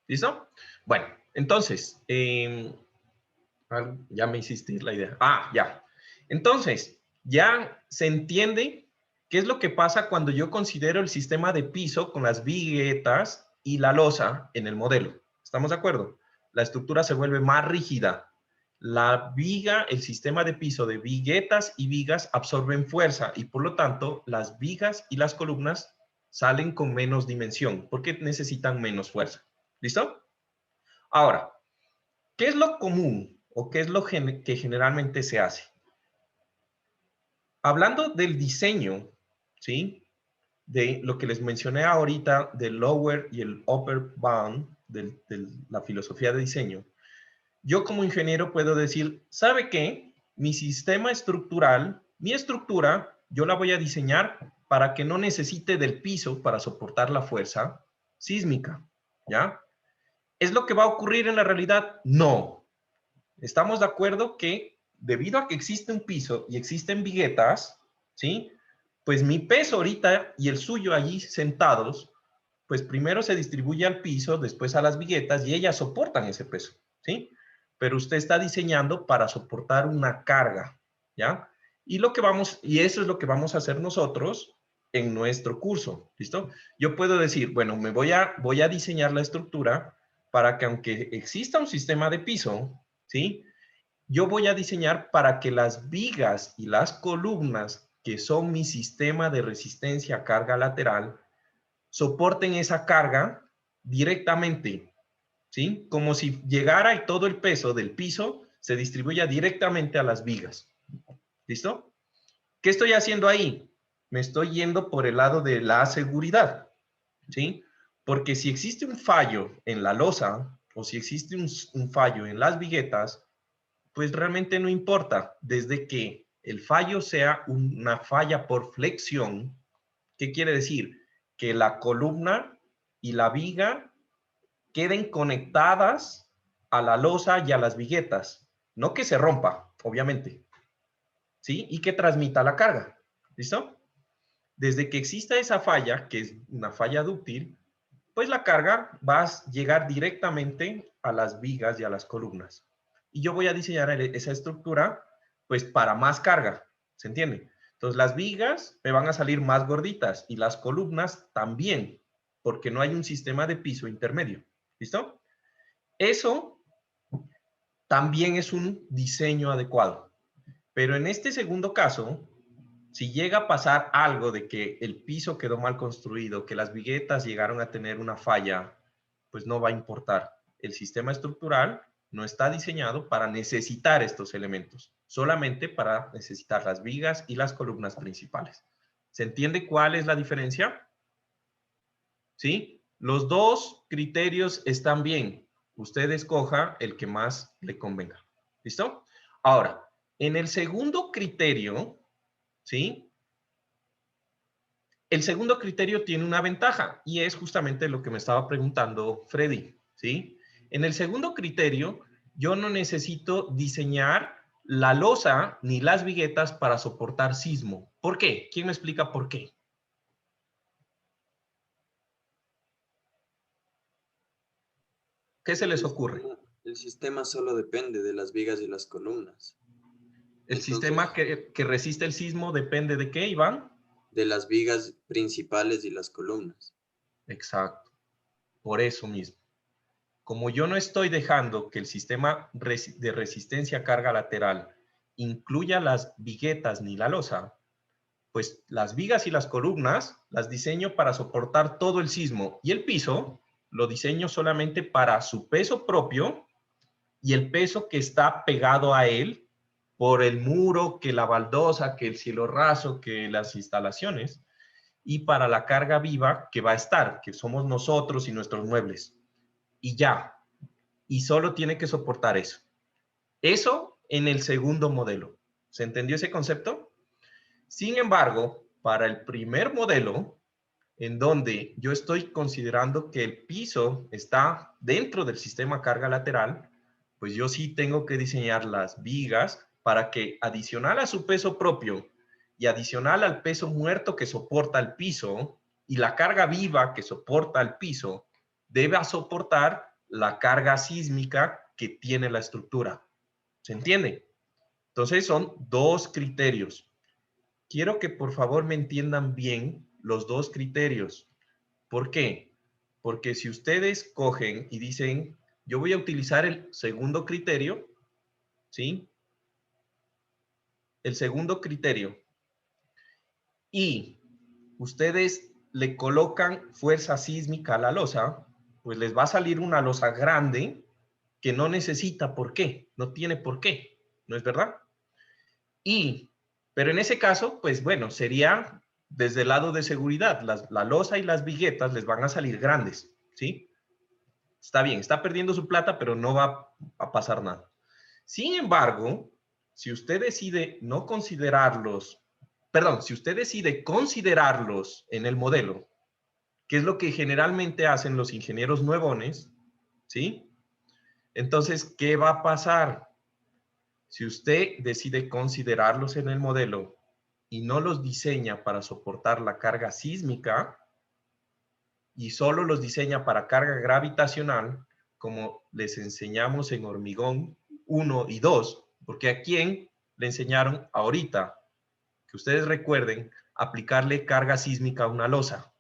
¿Listo? Bueno, entonces, ya me hiciste ir la idea. Ah, ya. Entonces, ya se entiende qué es lo que pasa cuando yo considero el sistema de piso con las viguetas y la losa en el modelo. ¿Estamos de acuerdo? La estructura se vuelve más rígida. La viga, el sistema de piso de viguetas y vigas absorben fuerza y por lo tanto las vigas y las columnas salen con menos dimensión porque necesitan menos fuerza. ¿Listo? Ahora, ¿qué es lo común o qué es lo que generalmente se hace? Hablando del diseño, ¿sí? De lo que les mencioné ahorita del lower y el upper bound de la filosofía de diseño, yo como ingeniero puedo decir, ¿sabe qué? Mi sistema estructural, mi estructura, yo la voy a diseñar para que no necesite del piso para soportar la fuerza sísmica, ¿ya? ¿Es lo que va a ocurrir en la realidad? No. Estamos de acuerdo que debido a que existe un piso y existen viguetas, ¿sí? Pues mi peso ahorita y el suyo allí sentados, pues primero se distribuye al piso, después a las viguetas y ellas soportan ese peso, ¿sí? Pero usted está diseñando para soportar una carga, ¿ya? Y eso es lo que vamos a hacer nosotros en nuestro curso, ¿listo? Yo puedo decir, bueno, voy a diseñar la estructura para que aunque exista un sistema de piso, ¿sí? Yo voy a diseñar para que las vigas y las columnas, que son mi sistema de resistencia a carga lateral, soporten esa carga directamente, ¿sí? Como si llegara y todo el peso del piso se distribuya directamente a las vigas. ¿Listo? ¿Qué estoy haciendo ahí? Me estoy yendo por el lado de la seguridad, ¿sí? Porque si existe un fallo en la losa o si existe un fallo en las viguetas, pues realmente no importa, desde que el fallo sea una falla por flexión. ¿Qué quiere decir? Que la columna y la viga queden conectadas a la losa y a las viguetas. No que se rompa, obviamente, ¿sí? Y que transmita la carga. ¿Listo? Desde que exista esa falla, que es una falla dúctil, pues la carga va a llegar directamente a las vigas y a las columnas. Y yo voy a diseñar esa estructura, pues para más carga, ¿se entiende? Entonces las vigas me van a salir más gorditas y las columnas también, porque no hay un sistema de piso intermedio. ¿Listo? Eso también es un diseño adecuado. Pero en este segundo caso, si llega a pasar algo de que el piso quedó mal construido, que las viguetas llegaron a tener una falla, pues no va a importar. El sistema estructural no está diseñado para necesitar estos elementos, solamente para necesitar las vigas y las columnas principales. ¿Se entiende cuál es la diferencia? ¿Sí? Los dos criterios están bien. Usted escoja el que más le convenga. ¿Listo? Ahora, en el segundo criterio, ¿sí? El segundo criterio tiene una ventaja y es justamente lo que me estaba preguntando Freddy, ¿sí? En el segundo criterio, yo no necesito diseñar la losa ni las viguetas para soportar sismo. ¿Por qué? ¿Quién me explica por qué? ¿Qué se les ocurre? El sistema solo depende de las vigas y las columnas. El sistema que resiste el sismo depende de qué, Iván? De las vigas principales y las columnas. Exacto. Por eso mismo. Como yo no estoy dejando que el sistema de resistencia a carga lateral incluya las viguetas ni la losa, pues las vigas y las columnas las diseño para soportar todo el sismo y el piso lo diseño solamente para su peso propio y el peso que está pegado a él por el muro, que la baldosa, que el cielo raso, que las instalaciones, y para la carga viva que va a estar, que somos nosotros y nuestros muebles. Y ya, y solo tiene que soportar eso. Eso en el segundo modelo. ¿Se entendió ese concepto? Sin embargo, para el primer modelo, en donde yo estoy considerando que el piso está dentro del sistema carga lateral, pues yo sí tengo que diseñar las vigas para que adicional a su peso propio y adicional al peso muerto que soporta el piso y la carga viva que soporta el piso, deba soportar la carga sísmica que tiene la estructura. ¿Se entiende? Entonces son dos criterios. Quiero que por favor me entiendan bien los dos criterios. ¿Por qué? Porque si ustedes cogen y dicen, yo voy a utilizar el segundo criterio, ¿sí? El segundo criterio. Y ustedes le colocan fuerza sísmica a la losa, pues les va a salir una losa grande que no necesita por qué, no tiene por qué, ¿no es verdad? Pero en ese caso, pues bueno, sería desde el lado de seguridad. La losa y las viguetas les van a salir grandes, ¿sí? Está bien, está perdiendo su plata, pero no va a pasar nada. Sin embargo, si usted decide no considerarlos, perdón, si usted decide considerarlos en el modelo, que es lo que generalmente hacen los ingenieros nuevones, ¿sí? Entonces, ¿qué va a pasar? Si usted decide considerarlos en el modelo y no los diseña para soportar la carga sísmica y solo los diseña para carga gravitacional, como les enseñamos en hormigón 1 y 2, porque ¿a quién le enseñaron ahorita? Que ustedes recuerden aplicarle carga sísmica a una losa.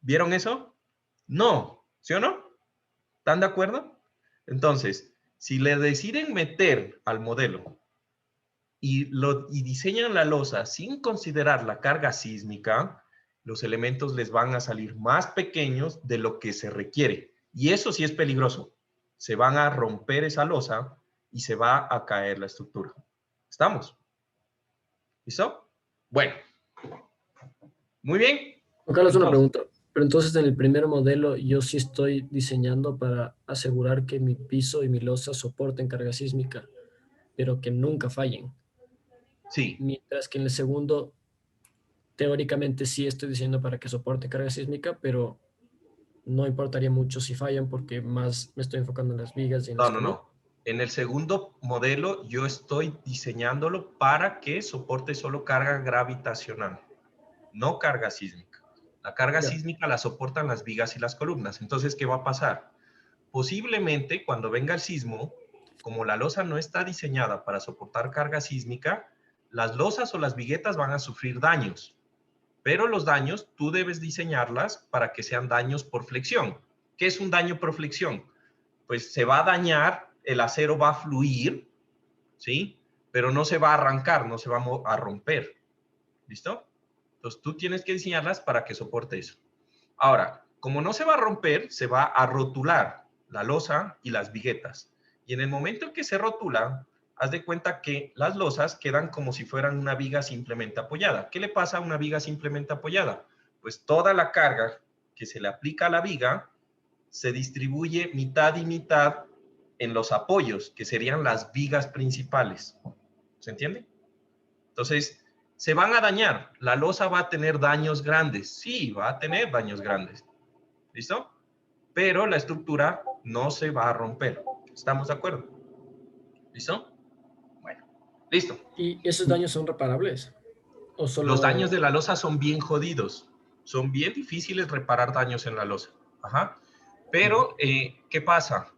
¿Vieron eso? No, ¿sí o no? ¿Están de acuerdo? Entonces, si le deciden meter al modelo y diseñan la losa sin considerar la carga sísmica, los elementos les van a salir más pequeños de lo que se requiere. Y eso sí es peligroso. Se van a romper esa losa y se va a caer la estructura. ¿Estamos? ¿Listo? Bueno. Muy bien. Juan Carlos, una Entonces, pregunta. Pero entonces en el primer modelo yo sí estoy diseñando para asegurar que mi piso y mi losa soporten carga sísmica, pero que nunca fallen. sí. Mientras que en el segundo, teóricamente sí estoy diseñando para que soporte carga sísmica, pero no importaría mucho si fallan porque más me estoy enfocando en las vigas y en las No. columnas. En el segundo modelo yo estoy diseñándolo para que soporte solo carga gravitacional, no carga sísmica. La carga Ya. sísmica la soportan las vigas y las columnas. Entonces, ¿qué va a pasar? Posiblemente cuando venga el sismo, como la losa no está diseñada para soportar carga sísmica, las losas o las viguetas van a sufrir daños. Pero los daños tú debes diseñarlas para que sean daños por flexión. ¿Qué es un daño por flexión? Pues se va a dañar, el acero va a fluir, ¿sí? Pero no se va a arrancar, no se va a romper. ¿Listo? Entonces tú tienes que diseñarlas para que soporte eso. Ahora, como no se va a romper, se va a rotular la losa y las viguetas. Y en el momento en que se rotula, haz de cuenta que las losas quedan como si fueran una viga simplemente apoyada. ¿Qué le pasa a una viga simplemente apoyada? Pues toda la carga que se le aplica a la viga se distribuye mitad y mitad en los apoyos, que serían las vigas principales. ¿Se entiende? Entonces, se van a dañar. La losa va a tener daños grandes. Sí, va a tener daños grandes. ¿Listo? Pero la estructura no se va a romper. ¿Estamos de acuerdo? ¿Listo? Bueno, listo. ¿Y esos daños son reparables? ¿O solo... Los daños de la losa son bien jodidos. Son bien difíciles reparar daños en la losa. Ajá. Pero, ¿qué pasa?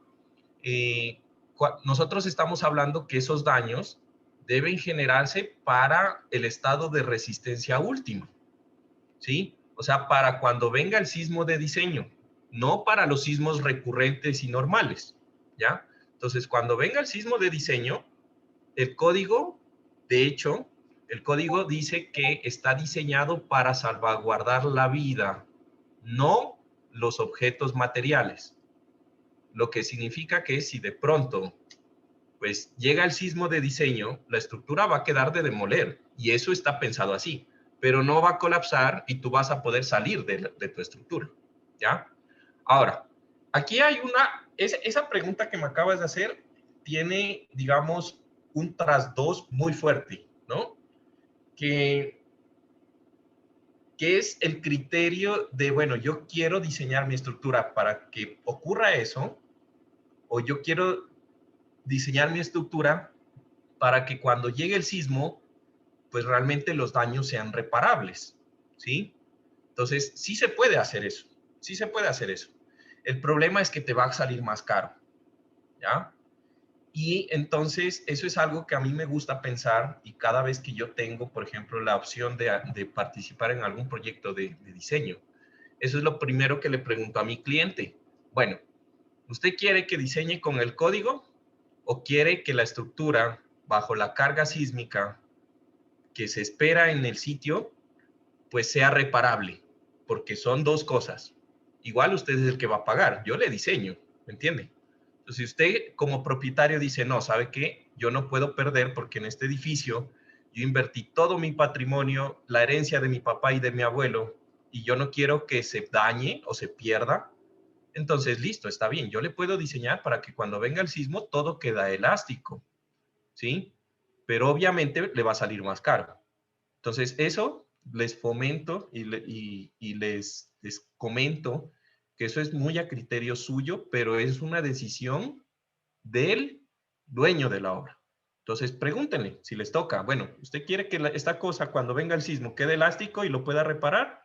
Nosotros estamos hablando que esos daños deben generarse para el estado de resistencia último, ¿sí? O sea, para cuando venga el sismo de diseño, no para los sismos recurrentes y normales, ¿ya? Entonces, cuando venga el sismo de diseño, el código, de hecho, el código dice que está diseñado para salvaguardar la vida, no los objetos materiales. Lo que significa que si de pronto pues llega el sismo de diseño, la estructura va a quedar de demoler y eso está pensado así, pero no va a colapsar y tú vas a poder salir de tu estructura, ¿ya? Ahora, aquí hay esa pregunta que me acabas de hacer tiene, digamos, un trasdos muy fuerte, ¿no? Que es el criterio de, bueno, yo quiero diseñar mi estructura para que ocurra eso, o yo quiero diseñar mi estructura para que cuando llegue el sismo, pues realmente los daños sean reparables, ¿sí? Entonces, sí se puede hacer eso, sí se puede hacer eso. El problema es que te va a salir más caro, ¿ya? Y entonces, eso es algo que a mí me gusta pensar y cada vez que yo tengo, por ejemplo, la opción de participar en algún proyecto de diseño, eso es lo primero que le pregunto a mi cliente. Bueno, ¿usted quiere que diseñe con el código o quiere que la estructura bajo la carga sísmica que se espera en el sitio, pues sea reparable? Porque son dos cosas. Igual usted es el que va a pagar, yo le diseño, ¿me entiende? Entonces, si usted como propietario dice, no, ¿sabe qué? Yo no puedo perder porque en este edificio yo invertí todo mi patrimonio, la herencia de mi papá y de mi abuelo, y yo no quiero que se dañe o se pierda, entonces listo, está bien. Yo le puedo diseñar para que cuando venga el sismo todo queda elástico, ¿sí? Pero obviamente le va a salir más caro. Entonces eso les fomento y les comento que eso es muy a criterio suyo, pero es una decisión del dueño de la obra. Entonces, pregúntenle si les toca. Bueno, ¿usted quiere que esta cosa cuando venga el sismo quede elástico y lo pueda reparar?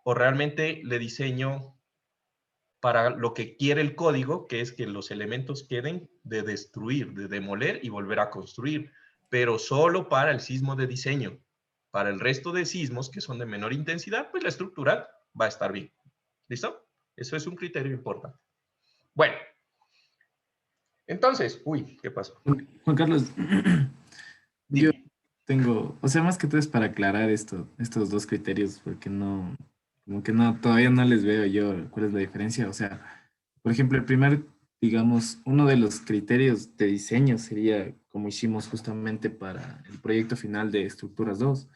¿O realmente le diseño para lo que quiere el código, que es que los elementos queden de destruir, de demoler y volver a construir, pero solo para el sismo de diseño? Para el resto de sismos que son de menor intensidad, pues la estructura va a estar bien. ¿Listo? Eso es un criterio importante. Bueno, entonces, uy, ¿qué pasó? Juan Carlos, yo Dime. tengo, o sea, más que todo es para aclarar estos dos criterios, porque no, como que no, todavía no les veo yo cuál es la diferencia. O sea, por ejemplo, el primer, digamos, uno de los criterios de diseño sería como hicimos justamente para el proyecto final de Estructuras 2. O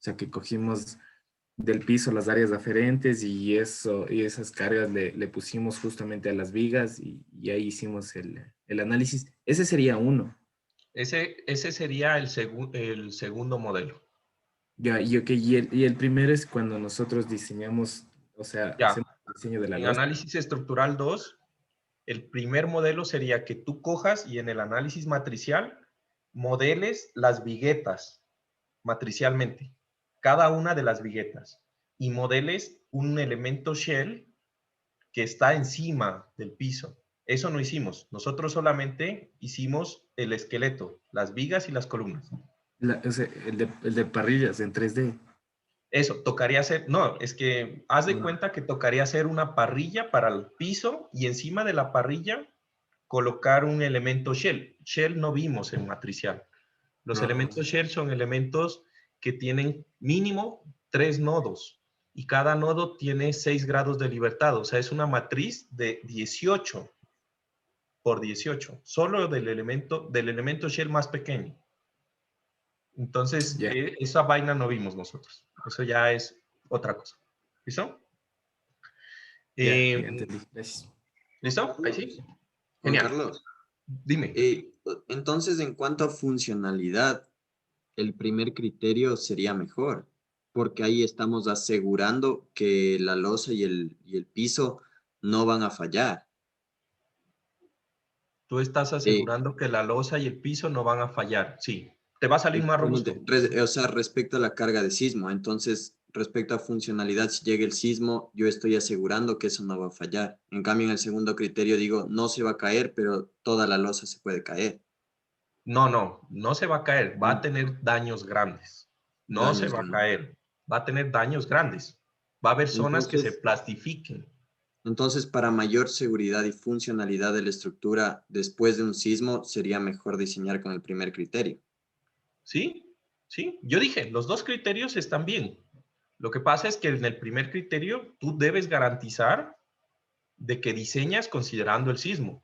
sea, que cogimos del piso las áreas aferentes y eso, y esas cargas le pusimos justamente a las vigas y ahí hicimos el análisis. Ese sería uno. Ese sería el segundo modelo. Ya, y el primero es cuando nosotros diseñamos, o sea, Ya, hacemos el diseño de la en losa. análisis estructural 2, el primer modelo sería que tú cojas y en el análisis matricial modeles las viguetas matricialmente, cada una de las viguetas, y modeles un elemento shell que está encima del piso. Eso no hicimos. Nosotros solamente hicimos el esqueleto, las vigas y las columnas. O sea, el de parrillas en 3D. Eso, tocaría hacer, no, es que haz de cuenta que tocaría hacer una parrilla para el piso y encima de la parrilla colocar un elemento shell. Shell no vimos en matricial. Los elementos shell son elementos que tienen mínimo 3 nodos y cada nodo tiene 6 grados de libertad. O sea, es una matriz de 18 por 18, solo del elemento shell más pequeño. Entonces, Ya. esa vaina no vimos nosotros. Eso ya es otra cosa. ¿Listo? Ya entendí. Gracias. ¿Listo? Ahí sí. Juan Genial. Carlos, Dime. entonces en cuanto a funcionalidad, el primer criterio sería mejor, porque ahí estamos asegurando que la losa y el piso no van a fallar. Tú estás asegurando que la losa y el piso no van a fallar. Sí. Te va a salir más robusto. O sea, respecto a la carga de sismo, entonces, respecto a funcionalidad, si llega el sismo, yo estoy asegurando que eso no va a fallar. En cambio, en el segundo criterio digo, no se va a caer, pero toda la losa se puede caer. No se va a caer. Va a tener daños grandes. No se Daños va a grandes. caer. Va a tener daños grandes. Va a haber zonas que se Entonces, plastifiquen. Entonces, para mayor seguridad y funcionalidad de la estructura después de un sismo, sería mejor diseñar con el primer criterio. ¿Sí? ¿Sí? Yo dije, los dos criterios están bien. Lo que pasa es que en el primer criterio tú debes garantizar de que diseñas considerando el sismo.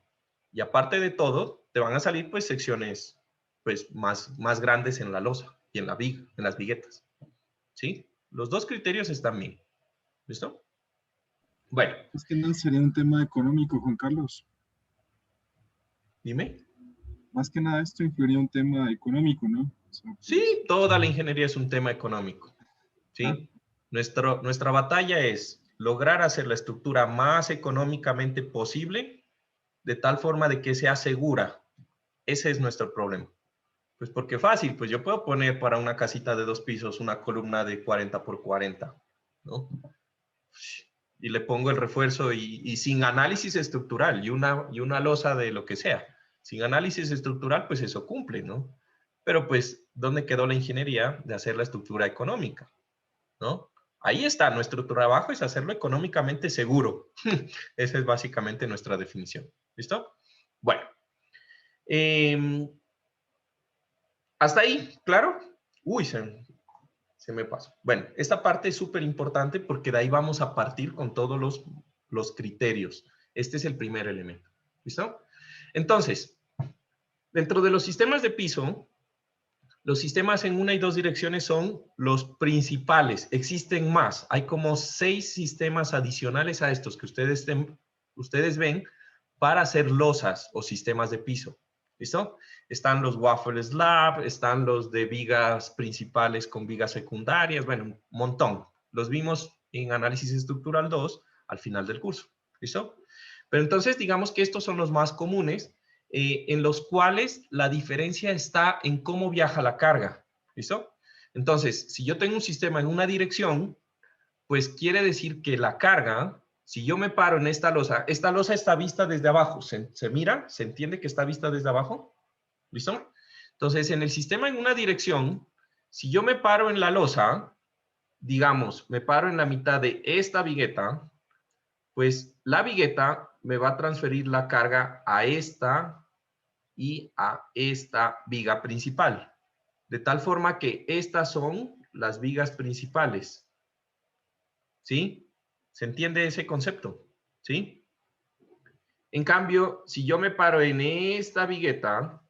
Y aparte de todo, te van a salir pues secciones pues más grandes en la losa y en las viguetas. ¿Sí? Los dos criterios están bien. ¿Listo? Bueno, Es que no sería un tema económico, Juan Carlos. dime. Más que nada esto influiría un tema económico, ¿no? O sea, pues, Sí, toda la ingeniería es un tema económico. ¿Sí? Nuestra batalla es lograr hacer la estructura más económicamente posible de tal forma de que sea segura. Ese es nuestro problema. Pues porque fácil, pues yo puedo poner para una casita de 2 pisos una columna de 40 por 40, ¿no? Y le pongo el refuerzo y sin análisis estructural y una losa de lo que sea. Sin análisis estructural, pues eso cumple, ¿no? Pero pues, ¿dónde quedó la ingeniería de hacer la estructura económica? ¿No? Ahí está, nuestro trabajo es hacerlo económicamente seguro. Esa es básicamente nuestra definición. ¿Listo? Bueno. Hasta ahí, ¿claro? Uy, se me pasó. Bueno, esta parte es súper importante porque de ahí vamos a partir con todos los criterios. Este es el primer elemento. ¿Listo? Entonces, dentro de los sistemas de piso, Los sistemas en una y dos direcciones son los principales. Existen más. Hay como 6 sistemas adicionales a estos que ustedes ven para hacer losas o sistemas de piso. ¿Listo? Están los waffle slab, están los de vigas principales con vigas secundarias, bueno, un montón. Los vimos en análisis estructural 2 al final del curso. ¿Listo? Pero entonces digamos que estos son los más comunes, en los cuales la diferencia está en cómo viaja la carga. ¿Listo? Entonces, si yo tengo un sistema en una dirección, pues quiere decir que la carga, si yo me paro en esta losa está vista desde abajo. ¿Se mira? ¿Se entiende que está vista desde abajo? ¿Listo? Entonces, en el sistema en una dirección, si yo me paro en la losa, digamos, me paro en la mitad de esta vigueta, pues la vigueta me va a transferir la carga a esta y a esta viga principal. De tal forma que estas son las vigas principales. ¿Sí? ¿Se entiende ese concepto? ¿Sí? En cambio, si yo me paro en esta vigueta,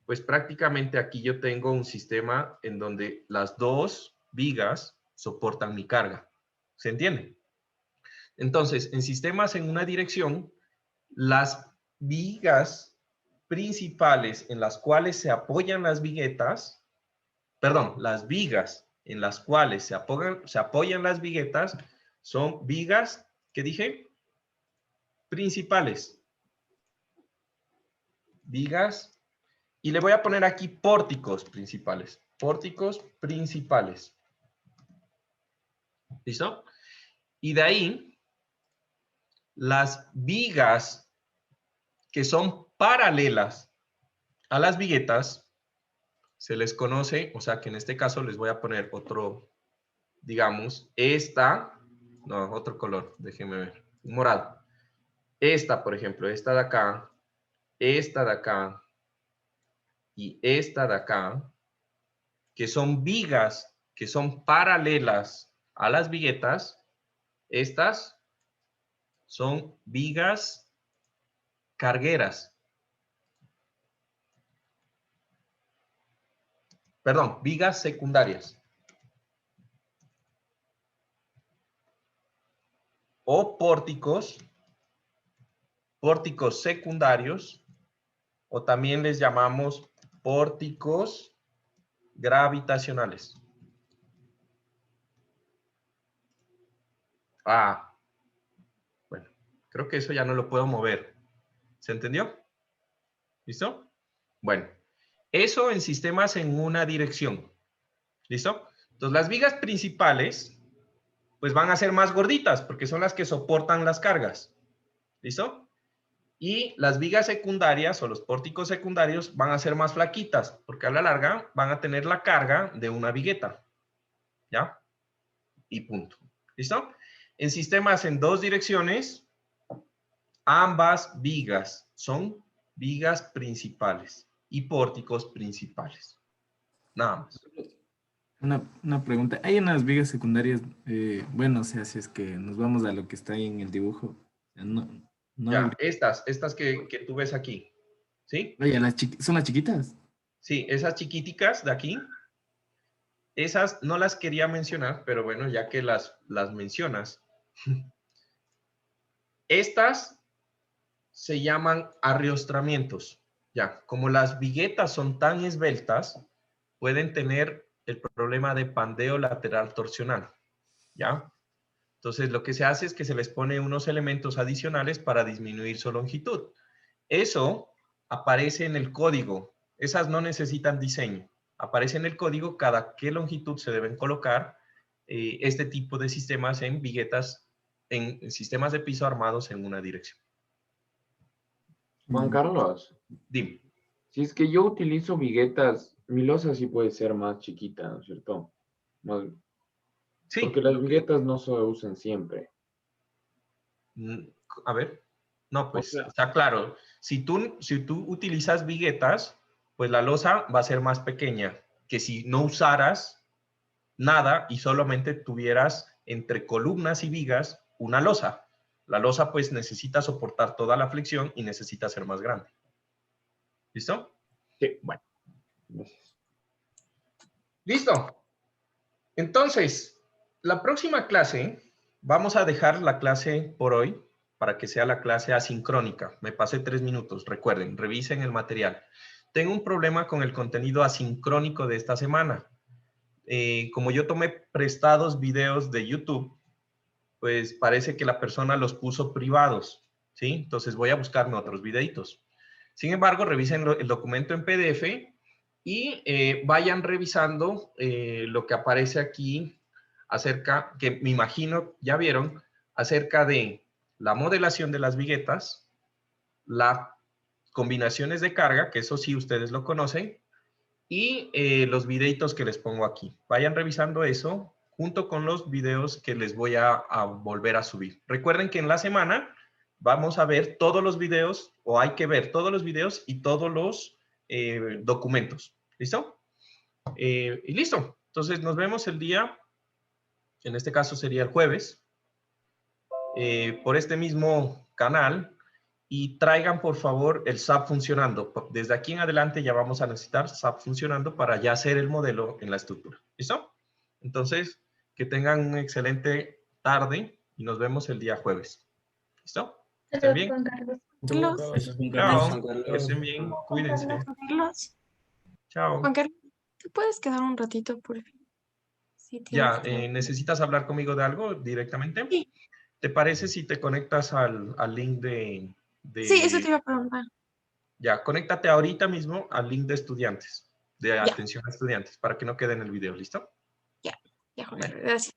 pues prácticamente aquí yo tengo un sistema en donde las dos vigas soportan mi carga. ¿Se entiende? Entonces, en sistemas en una dirección, las vigas principales en las cuales se apoyan las viguetas, perdón, las vigas en las cuales se apoyan las viguetas son vigas, ¿qué dije? Principales. Vigas, y le voy a poner aquí pórticos principales. Pórticos principales. ¿Listo? Y de ahí, las vigas que son paralelas a las viguetas, se les conoce, o sea que en este caso les voy a poner otro, digamos, otro color, déjenme ver, morado. Esta, por ejemplo, esta de acá y esta de acá, que son vigas que son paralelas a las viguetas, estas son vigas cargueras. Perdón, vigas secundarias. O pórticos secundarios, o también les llamamos pórticos gravitacionales. Bueno, creo que eso ya no lo puedo mover. ¿Se entendió? ¿Listo? Bueno, eso en sistemas en una dirección. ¿Listo? Entonces, las vigas principales, pues van a ser más gorditas, porque son las que soportan las cargas. ¿Listo? Y las vigas secundarias o los pórticos secundarios van a ser más flaquitas, porque a la larga van a tener la carga de una vigueta. ¿Ya? Y punto. ¿Listo? En sistemas en dos direcciones, ambas vigas son vigas principales y pórticos principales. Nada más. Una pregunta. ¿Hay unas vigas secundarias? Bueno, o sea, si es que nos vamos a lo que está ahí en el dibujo. Ya, estas que tú ves aquí. ¿Sí? Oye, ¿son las chiquitas? Sí, esas chiquiticas de aquí. Esas no las quería mencionar, pero bueno, ya que las mencionas. Estas se llaman arriostramientos. Ya, como las viguetas son tan esbeltas, pueden tener el problema de pandeo lateral torsional. ¿Ya? Entonces, lo que se hace es que se les pone unos elementos adicionales para disminuir su longitud. Eso aparece en el código. Esas no necesitan diseño. Aparece en el código cada qué longitud se deben colocar este tipo de sistemas en viguetas, en sistemas de piso armados en una dirección. Juan Carlos, Dime. si es que yo utilizo viguetas, mi losa sí puede ser más chiquita, ¿no es cierto? Sí. Porque las viguetas no se usan siempre. A ver. No, pues, O sea, está claro. Si tú utilizas viguetas, pues la losa va a ser más pequeña que si no usaras nada y solamente tuvieras entre columnas y vigas una losa. La losa pues necesita soportar toda la flexión y necesita ser más grande. ¿Listo? Sí. Bueno. Gracias. ¿Listo? Entonces, la próxima clase, vamos a dejar la clase por hoy para que sea la clase asincrónica. Me pasé 3 minutos, recuerden, revisen el material. Tengo un problema con el contenido asincrónico de esta semana. Como yo tomé prestados videos de YouTube, pues parece que la persona los puso privados, ¿sí? Entonces voy a buscarme otros videitos. Sin embargo, revisen el documento en PDF y vayan revisando lo que aparece aquí acerca, que me imagino ya vieron, acerca de la modelación de las viguetas, las combinaciones de carga, que eso sí ustedes lo conocen, y los videitos que les pongo aquí. Vayan revisando eso junto con los videos que les voy a volver a subir. Recuerden que en la semana vamos a ver todos los videos, o hay que ver todos los videos y todos los documentos. ¿Listo? Y listo. Entonces nos vemos el día, en este caso sería el jueves, por este mismo canal. Y traigan, por favor, el SAP funcionando. Desde aquí en adelante ya vamos a necesitar SAP funcionando para ya hacer el modelo en la estructura. ¿Listo? Entonces, que tengan una excelente tarde y nos vemos el día jueves. ¿Listo? ¿Estén bien? Juan Carlos. Chao. Que estén bien. Cuídense. Carlos, Chao. Juan Carlos, ¿tú puedes quedar un ratito, por fin? Sí, Ya, tienes que- ¿necesitas hablar conmigo de algo directamente? Sí. ¿Te parece si te conectas al link de... Sí, eso te iba a preguntar. Ya, conéctate ahorita mismo al link de estudiantes, de Ya. atención a estudiantes, para que no quede en el video, ¿listo? Ya, Juan Carlos, gracias.